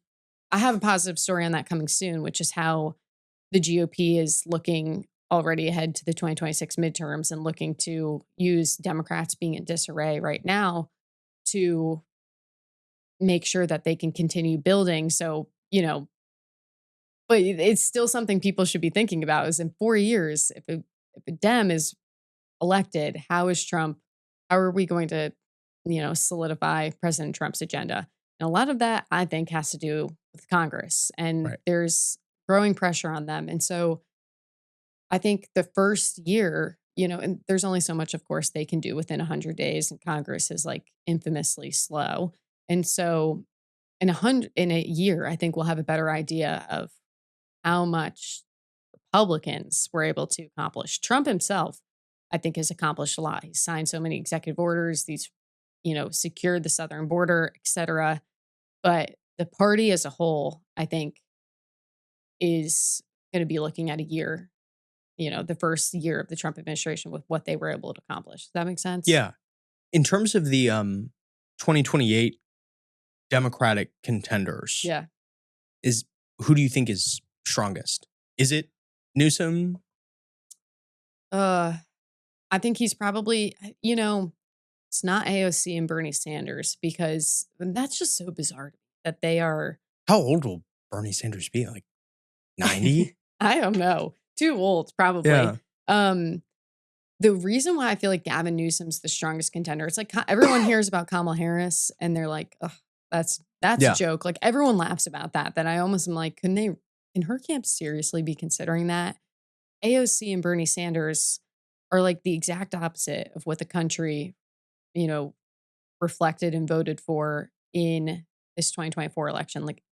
I have a positive story on that coming soon, which is how the GOP is looking already ahead to the 2026 midterms and looking to use Democrats being in disarray right now to make sure that they can continue building. So, but it's still something people should be thinking about is in 4 years, if a Dem is elected, how are we going to, solidify President Trump's agenda? And a lot of that, I think, has to do with Congress, and there's growing pressure on them. And so I think the first year, and there's only so much, of course, they can do within 100 days, and Congress is like infamously slow. And so in a year, I think we'll have a better idea of how much Republicans were able to accomplish. Trump himself, I think, has accomplished a lot. He's signed so many executive orders, these, secured the southern border, et cetera. But the party as a whole, I think, is going to be looking at a year, the first year of the Trump administration with what they were able to accomplish. Does that make sense? Yeah. In terms of the 2028 Democratic contenders, who do you think is strongest? Is it Newsom? I think he's probably, it's not AOC and Bernie Sanders, because that's just so bizarre that they are. How old will Bernie Sanders be? Like 90? I don't know. Too old, probably. Yeah. The reason why I feel like Gavin Newsom's the strongest contender, it's like everyone hears about Kamala Harris and they're like, oh, that's a joke. Like everyone laughs about that I almost am like, can her camp seriously be considering that? AOC and Bernie Sanders are like the exact opposite of what the country, reflected and voted for in this 2024 election. Like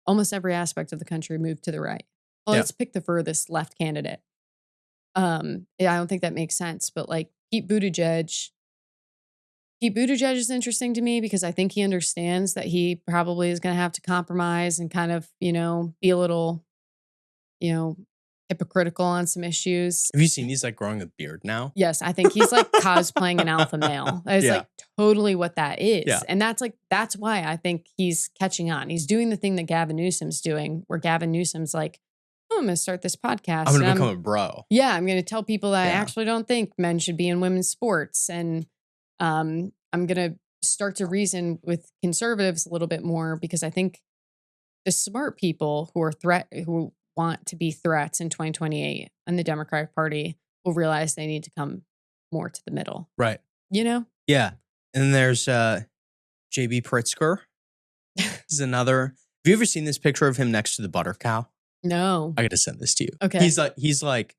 almost every aspect of the country moved to the right. Well, let's pick the furthest left candidate. I don't think that makes sense, but like Pete Buttigieg is interesting to me because I think he understands that he probably is going to have to compromise and kind of, be a little, hypocritical on some issues. Have you seen he's like growing a beard now? Yes, I think he's like cosplaying an alpha male. That is like totally what that is. Yeah. And that's why I think he's catching on. He's doing the thing that Gavin Newsom's doing, where Gavin Newsom's like, oh, I'm going to start this podcast. I'm going to become a bro. Yeah, I'm going to tell people that I actually don't think men should be in women's sports. And I'm going to start to reason with conservatives a little bit more because I think the smart people who want to be threats in 2028 and the Democratic Party will realize they need to come more to the middle. Right. You know? Yeah. And then there's JB Pritzker is another. Have you ever seen this picture of him next to the butter cow? No. I got to send this to you. Okay. He's like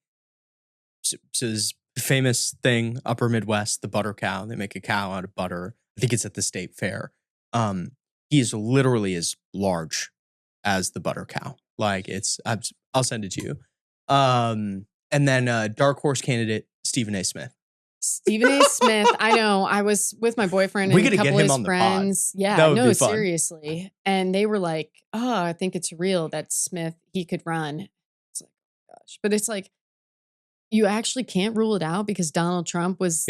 so this famous thing, Upper Midwest, the butter cow. They make a cow out of butter. I think it's at the state fair. He is literally as large as the butter cow. Like I'll send it to you. And then dark horse candidate Stephen A. Smith. Stephen A. Smith. I know. I was with my boyfriend and We a gotta get couple of him his on the pod. friends. Yeah, That would no, be fun. seriously. And they were like, "Oh, I think it's real that Smith he could run." It's like, oh gosh, but it's like you actually can't rule it out because Donald Trump was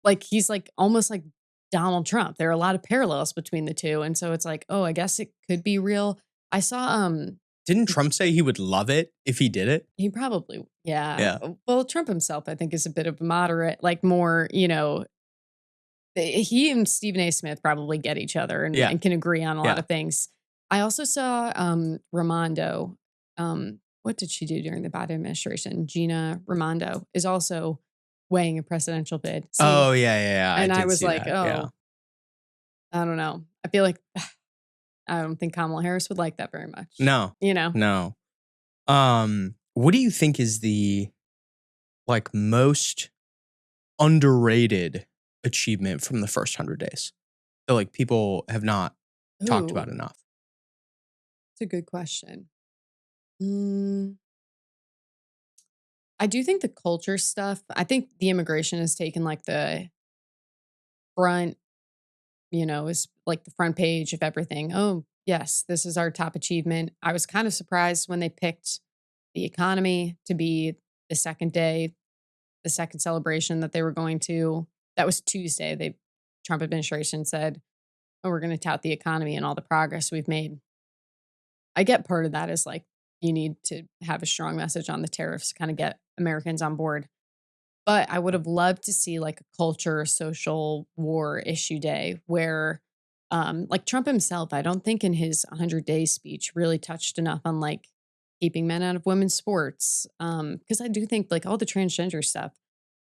like he's like almost like Donald Trump. There are a lot of parallels between the two, and so it's like, oh, I guess it could be real. I saw Didn't Trump say he would love it if he did it? he probably Yeah. Well, Trump himself, I think, is a bit of a moderate, like more, he and Stephen A. Smith probably get each other and can agree on a lot of things. I also saw Raimondo. What did she do during the Biden administration? Gina Raimondo is also weighing a presidential bid. Oh, yeah. And I did was see like, that, oh, I don't know. I feel like I don't think Kamala Harris would like that very much. No. No. What do you think is the like most underrated achievement from the first 100 days that like people have not talked about Ooh, enough? It's a good question. I do think the culture stuff, I think the immigration has taken like the front, is like the front page of everything. Oh, yes, this is our top achievement. I was kind of surprised when they picked the economy to be the second day, the second celebration that they were going to. That was Tuesday. The Trump administration said, oh, we're going to tout the economy and all the progress we've made. I get part of that is like you need to have a strong message on the tariffs, kind of get Americans on board. But I would have loved to see like a culture, social war issue day where, like Trump himself, I don't think in his 100-day speech really touched enough on like keeping men out of women's sports. Because I do think like all the transgender stuff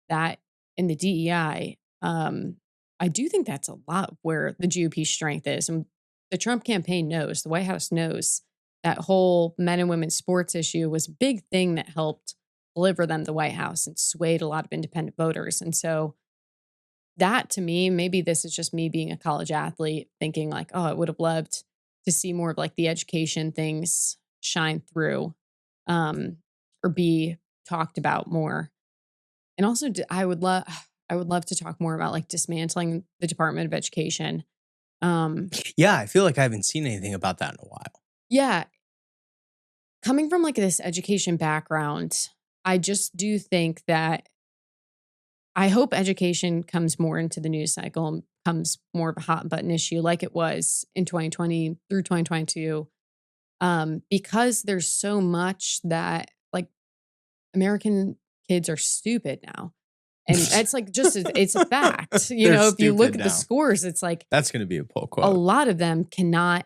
that in the DEI, I do think that's a lot where the GOP strength is. And the Trump campaign knows, the White House knows that whole men and women's sports issue was a big thing that helped deliver them the White House and swayed a lot of independent voters. And so that to me, maybe this is just me being a college athlete thinking like, oh, I would have loved to see more of like the education things shine through or be talked about more. And also I would love to talk more about like dismantling the Department of Education. Yeah, I feel like I haven't seen anything about that in a while. Yeah. Coming from like this education background, I just do think that I hope education comes more into the news cycle and becomes more of a hot button issue like it was in 2020 through 2022. Because there's so much that like American kids are stupid now. And it's like just it's a fact. If you look at the scores, it's like that's going to be a poll quote. A lot of them cannot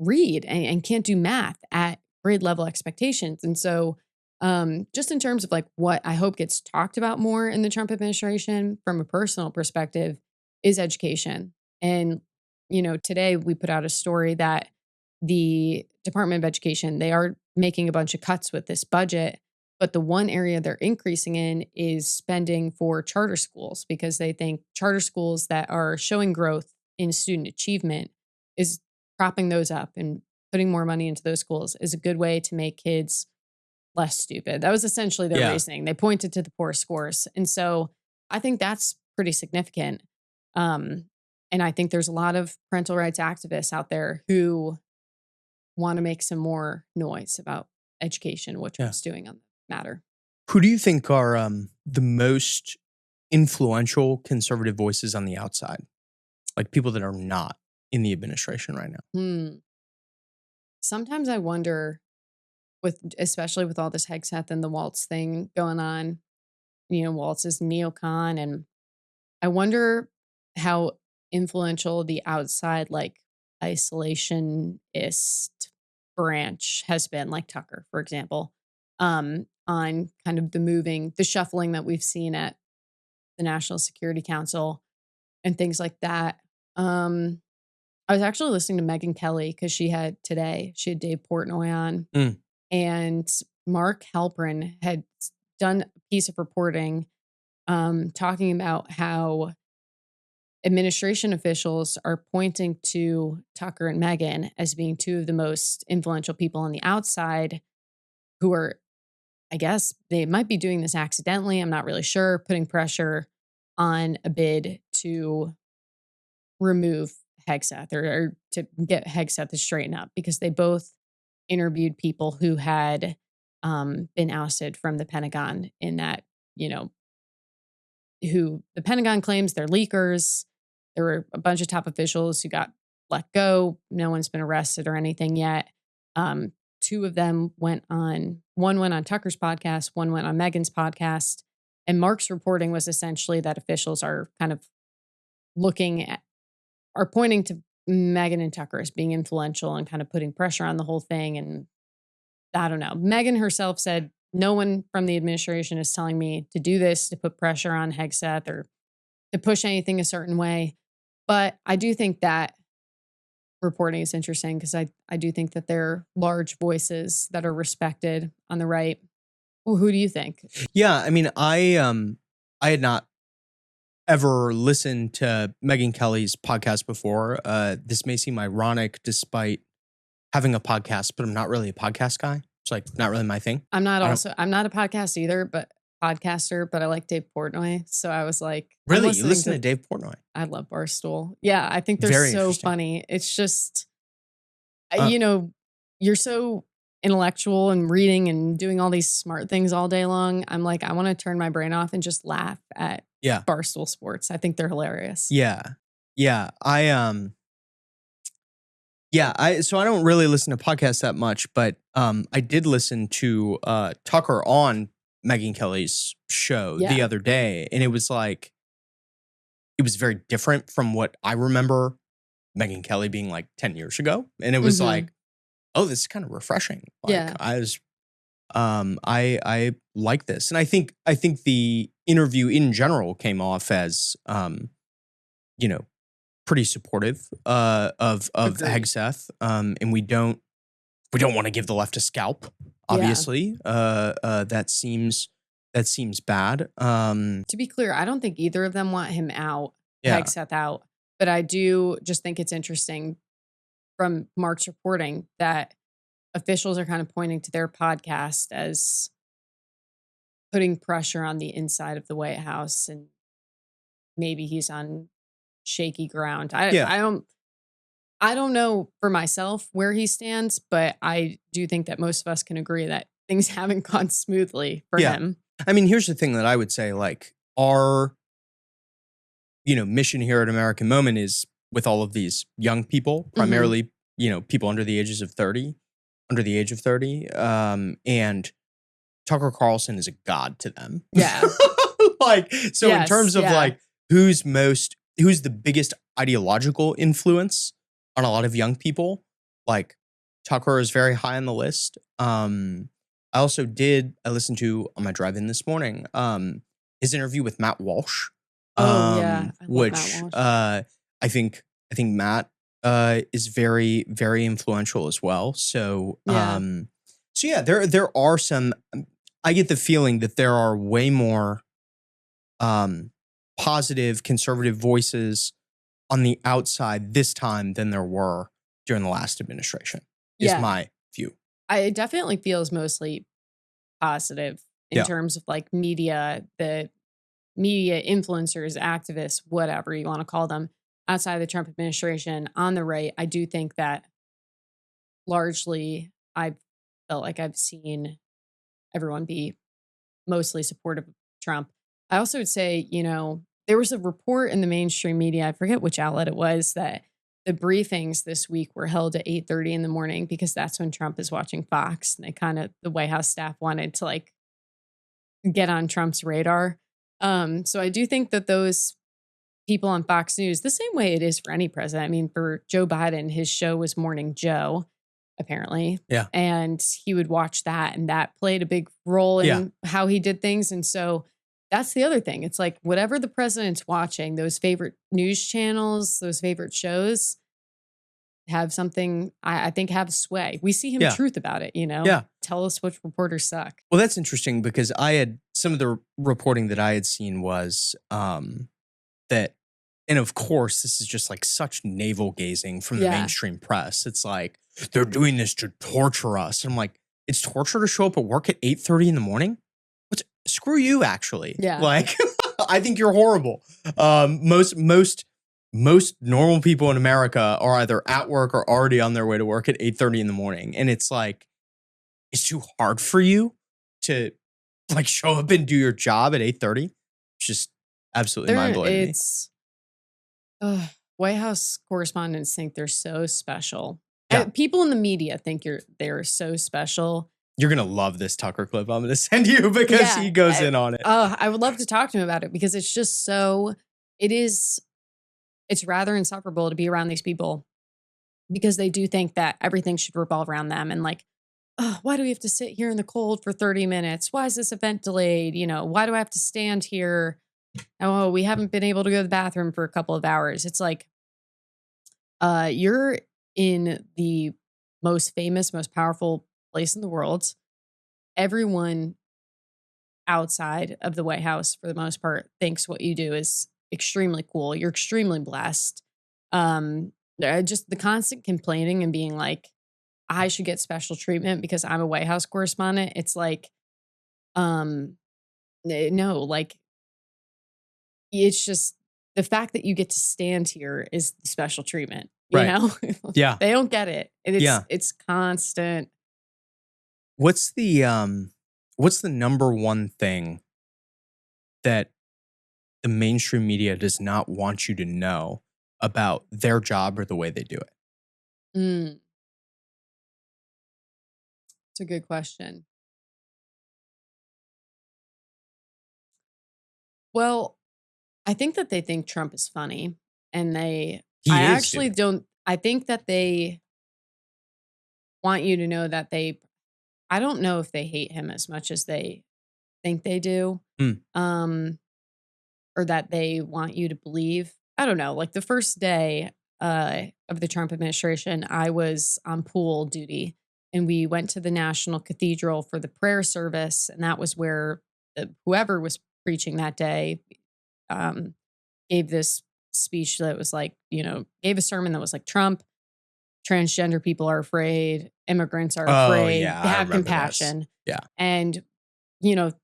read and can't do math at grade level expectations. And so just in terms of like what I hope gets talked about more in the Trump administration from a personal perspective is education. And, today we put out a story that the Department of Education, they are making a bunch of cuts with this budget, but the one area they're increasing in is spending for charter schools because they think charter schools that are showing growth in student achievement is propping those up and putting more money into those schools is a good way to make kids less stupid. That was essentially their reasoning. They pointed to the poor scores. And so I think that's pretty significant. And I think there's a lot of parental rights activists out there who want to make some more noise about education, what Trump's doing on the matter. Who do you think are the most influential conservative voices on the outside? Like people that are not in the administration right now? Sometimes I wonder especially with all this Hegseth and the Waltz thing going on, Waltz is neocon. And I wonder how influential the outside, like isolationist branch has been, like Tucker, for example, on kind of the shuffling that we've seen at the National Security Council and things like that. I was actually listening to Megyn Kelly because she had Dave Portnoy on, and Mark Halperin had done a piece of reporting talking about how administration officials are pointing to Tucker and Megyn as being two of the most influential people on the outside who are, I guess, they might be doing this accidentally. I'm not really sure, putting pressure on a bid to remove Hegseth or to get Hegseth to straighten up because they both interviewed people who had been ousted from the Pentagon in that, who the Pentagon claims they're leakers. There were a bunch of top officials who got let go. No one's been arrested or anything yet. Two of them one went on Tucker's podcast, one went on Megyn's podcast. And Mark's reporting was essentially that officials are kind of pointing to Megyn and Tucker as being influential and kind of putting pressure on the whole thing. And I don't know. Megyn herself said, no one from the administration is telling me to do this, to put pressure on Hegseth or to push anything a certain way. But I do think that reporting is interesting because I do think that there are large voices that are respected on the right. Well, who do you think? Yeah, I mean, I had not ever listened to Megyn Kelly's podcast before. This may seem ironic despite having a podcast, but I'm not really a podcast guy. It's like not really my thing. I'm not a podcaster, but I like Dave Portnoy. So I was like, really? You listen to Dave Portnoy? I love Barstool. Yeah, I think they're Very so funny. It's just, you're so intellectual and reading and doing all these smart things all day long. I'm like, I want to turn my brain off and just laugh at Barstool Sports. I think they're hilarious. Yeah. So I don't really listen to podcasts that much, but I did listen to Tucker on Megyn Kelly's show the other day, and it was very different from what I remember Megyn Kelly being like 10 years ago. And it was like, oh, this is kind of refreshing. Like I like this. And I think the interview in general came off as pretty supportive of Hegseth. And we don't want to give the left a scalp, obviously. That seems bad. To be clear, I don't think either of them want him out, Hegseth out. But I do just think it's interesting from Mark's reporting that officials are kind of pointing to their podcast as putting pressure on the inside of the White House, and maybe he's on shaky ground. I don't know for myself where he stands, but I do think that most of us can agree that things haven't gone smoothly for him. I mean, here's the thing that I would say, like, our mission here at American Moment is with all of these young people, primarily, people under the age of 30. And Tucker Carlson is a god to them. Yeah. In terms of like, who's the biggest ideological influence on a lot of young people, like Tucker is very high on the list. I listened to on my drive in this morning, his interview with Matt Walsh. Which Matt Walsh. I think Matt is very, very influential as well. So there are some. I get the feeling that there are way more positive conservative voices on the outside this time than there were during the last administration. Is my view. It definitely feels mostly positive in terms of like media, the media influencers, activists, whatever you want to call them, outside of the Trump administration on the right. I do think that largely I felt like I've seen everyone be mostly supportive of Trump. I also would say, there was a report in the mainstream media, I forget which outlet it was, that the briefings this week were held at 8:30 in the morning because that's when Trump is watching Fox. And the White House staff wanted to like get on Trump's radar. So I do think that those people on Fox News, the same way it is for any president. I mean, for Joe Biden, his show was Morning Joe. apparently. Yeah. And he would watch that, and that played a big role Yeah. in how he did things. And so that's the other thing. It's like whatever the president's watching, those favorite news channels, those favorite shows have something, I think, have sway. We see him Yeah. truth about it, Yeah. Tell us which reporters suck. Well, that's interesting because some of the reporting that I had seen was that, and of course, this is just like such navel gazing from the Yeah. mainstream press. It's like, they're doing this to torture us. And I'm like, it's torture to show up at work at 8:30 in the morning? Screw you, actually. Yeah. Like, I think you're horrible. Most normal people in America are either at work or already on their way to work at 8:30 in the morning. And it's like, it's too hard for you to like show up and do your job at 8:30. It's just absolutely mind-blowing to me. It's White House correspondents think they're so special. Yeah. People in the media think they're so special. You're gonna love this Tucker clip I'm gonna send you because he goes in on it. I would love to talk to him about it because it's just so. It's rather insufferable to be around these people because they do think that everything should revolve around them, and like, oh, why do we have to sit here in the cold for 30 minutes? Why is this event delayed? Why do I have to stand here? Oh, we haven't been able to go to the bathroom for a couple of hours. It's like, you're in the most famous, most powerful place in the world. Everyone outside of the White House, for the most part, thinks what you do is extremely cool. You're extremely blessed. Just the constant complaining and being like, I should get special treatment because I'm a White House correspondent. It's like, no, like, it's just the fact that you get to stand here is the special treatment. You know? Yeah. They don't get it. And it's constant. What's the number one thing that the mainstream media does not want you to know about their job or the way they do it? It's a good question. Well, I think that they think Trump is funny, and I think that they want you to know that I don't know if they hate him as much as they think they do. Or that they want you to believe. I don't know. Like the first day of the Trump administration, I was on pool duty, and we went to the National Cathedral for the prayer service, and that was where whoever was preaching that day gave this speech that was like, gave a sermon that was like, Trump, transgender people are afraid, immigrants are afraid, have compassion. Yeah. And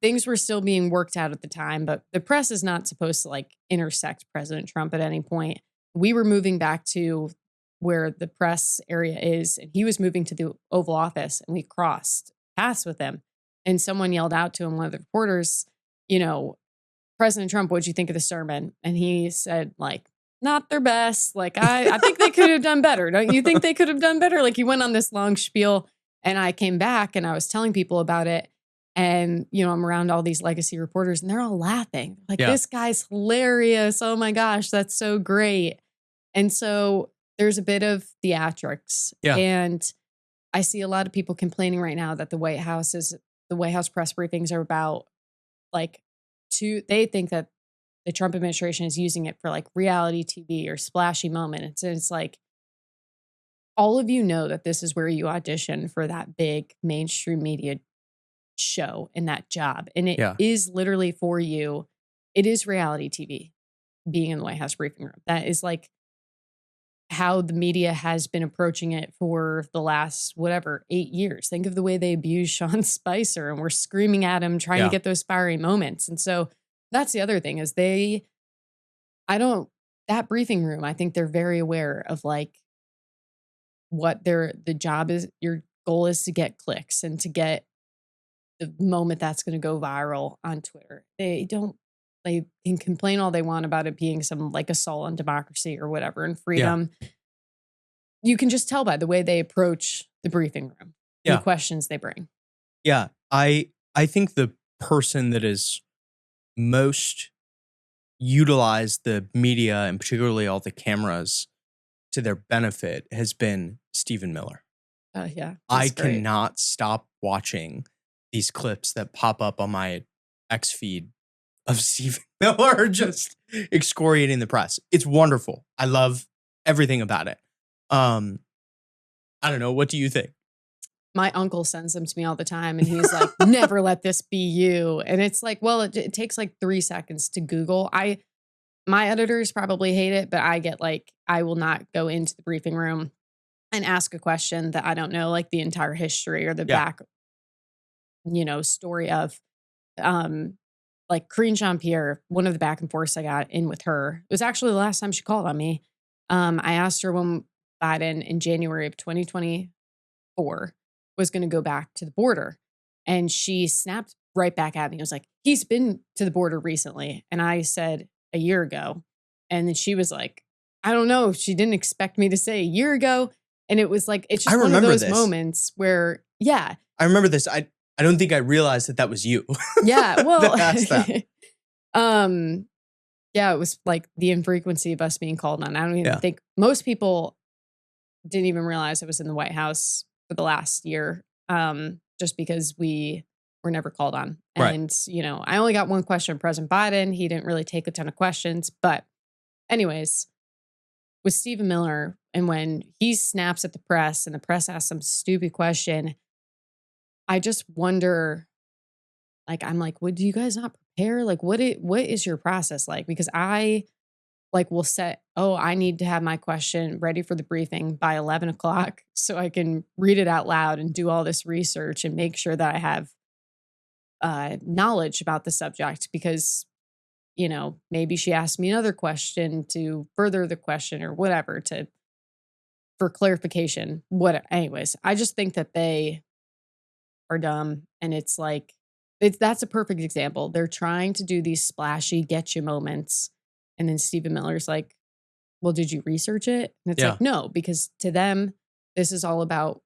things were still being worked out at the time, but the press is not supposed to like intersect President Trump at any point. We were moving back to where the press area is, and he was moving to the Oval Office, and we crossed paths with him. And someone yelled out to him, one of the reporters, President Trump, what'd you think of the sermon? And he said, like, not their best. Like, I think they could have done better. Don't you think they could have done better? Like, he went on this long spiel, and I came back and I was telling people about it. And, I'm around all these legacy reporters, and they're all laughing. Like, this guy's hilarious. Oh my gosh, that's so great. And so there's a bit of theatrics. Yeah. And I see a lot of people complaining right now that the White House press briefings are about like they think that the Trump administration is using it for like reality TV or splashy moments. And it's like, all of you know that this is where you audition for that big mainstream media show and that job. And it is literally for you. It is reality TV being in the White House briefing room. That is like how the media has been approaching it for the last, 8 years. Think of the way they abused Sean Spicer, and we're screaming at him, trying to get those fiery moments. And so that's the other thing is that briefing room, I think they're very aware of like what the job is. Your goal is to get clicks and to get the moment that's going to go viral on Twitter. They can complain all they want about it being some like assault on democracy or whatever and freedom. Yeah. You can just tell by the way they approach the briefing room, the questions they bring. Yeah. I think the person that is most utilized the media and particularly all the cameras to their benefit has been Stephen Miller. Yeah, I that's great. cannot stop watching these clips that pop up on my X feed of Stephen Miller just excoriating the press. It's wonderful. I love everything about it. Um, I don't know. What do you think? My uncle sends them to me all the time, and he's like, "Never let this be you." And it's like, well, it takes like 3 seconds to Google. My editors probably hate it, but I get like, I will not go into the briefing room and ask a question that I don't know, like the entire history or the Yeah. back, story of. Um, like Corinne Jean-Pierre, one of the back and forths I got in with her, it was actually the last time she called on me. I asked her when Biden in January of 2024 was going to go back to the border. And she snapped right back at me. It was like, he's been to the border recently. And I said a year ago. And then she was like, I don't know. She didn't expect me to say a year ago. And it was like, it's I just one of remember those this. moments where, yeah, I remember this. I don't think I realized that was you. yeah, well, that asked that. yeah, it was like the infrequency of us being called on. I don't even Yeah. think most people didn't even realize I was in the White House for the last year, just because we were never called on. Right. And, I only got one question from President Biden. He didn't really take a ton of questions. But anyways, with Stephen Miller, and when he snaps at the press and the press asks some stupid question, I just wonder, like, I'm like, what do you guys not prepare? Like, what is your process like? Because I will set, I need to have my question ready for the briefing by 11 o'clock so I can read it out loud and do all this research and make sure that I have knowledge about the subject, because, maybe she asked me another question to further the question or whatever for clarification. Anyways, I just think that they are dumb. And it's like, that's a perfect example. They're trying to do these splashy get you moments. And then Stephen Miller's like, well, did you research it? And it's like, no, because to them, this is all about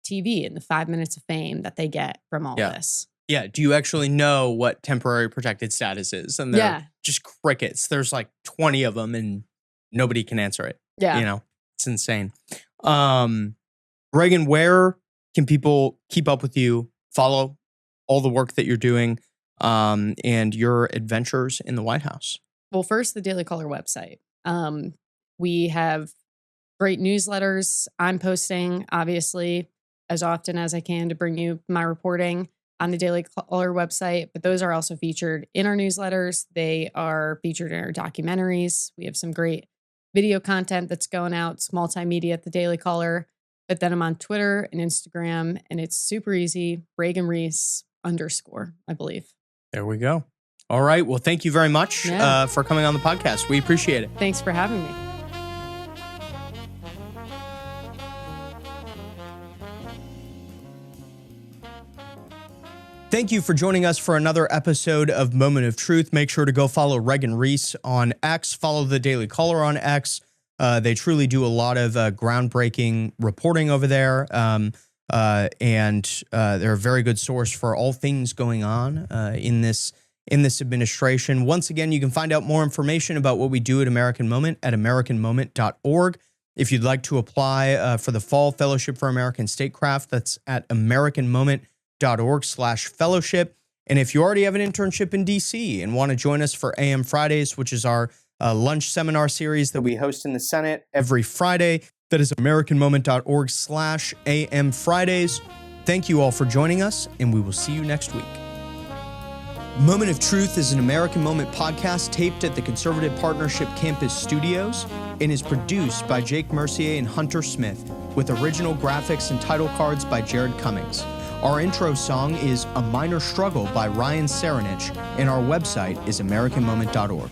TV and the 5 minutes of fame that they get from all this. Yeah. Do you actually know what temporary protected status is? And they're just crickets. There's like 20 of them and nobody can answer it. Yeah. It's insane. Reagan, where can people keep up with you, follow all the work that you're doing, and your adventures in the White House? Well, first, the Daily Caller website. We have great newsletters. I'm posting, obviously, as often as I can to bring you my reporting on the Daily Caller website, but those are also featured in our newsletters. They are featured in our documentaries. We have some great video content that's going out. It's multimedia at the Daily Caller. But then I'm on Twitter and Instagram, and it's super easy. Reagan Reese _ I believe. There we go. All right. Well, thank you very much for coming on the podcast. We appreciate it. Thanks for having me. Thank you for joining us for another episode of Moment of Truth. Make sure to go follow Reagan Reese on X. Follow the Daily Caller on X. They truly do a lot of groundbreaking reporting over there. And they're a very good source for all things going on in this administration. Once again, you can find out more information about what we do at American Moment at americanmoment.org. If you'd like to apply for the Fall Fellowship for American Statecraft, that's at americanmoment.org/fellowship. And if you already have an internship in DC and want to join us for AM Fridays, which is our lunch seminar series that we host in the Senate every Friday, that is americanmoment.org/AM Fridays. Thank you all for joining us, and we will see you next week. Moment of Truth is an American Moment podcast taped at the Conservative Partnership Campus Studios and is produced by Jake Mercier and Hunter Smith, with original graphics and title cards by Jared Cummings. Our intro song is A Minor Struggle by Ryan Serenich, and our website is americanmoment.org.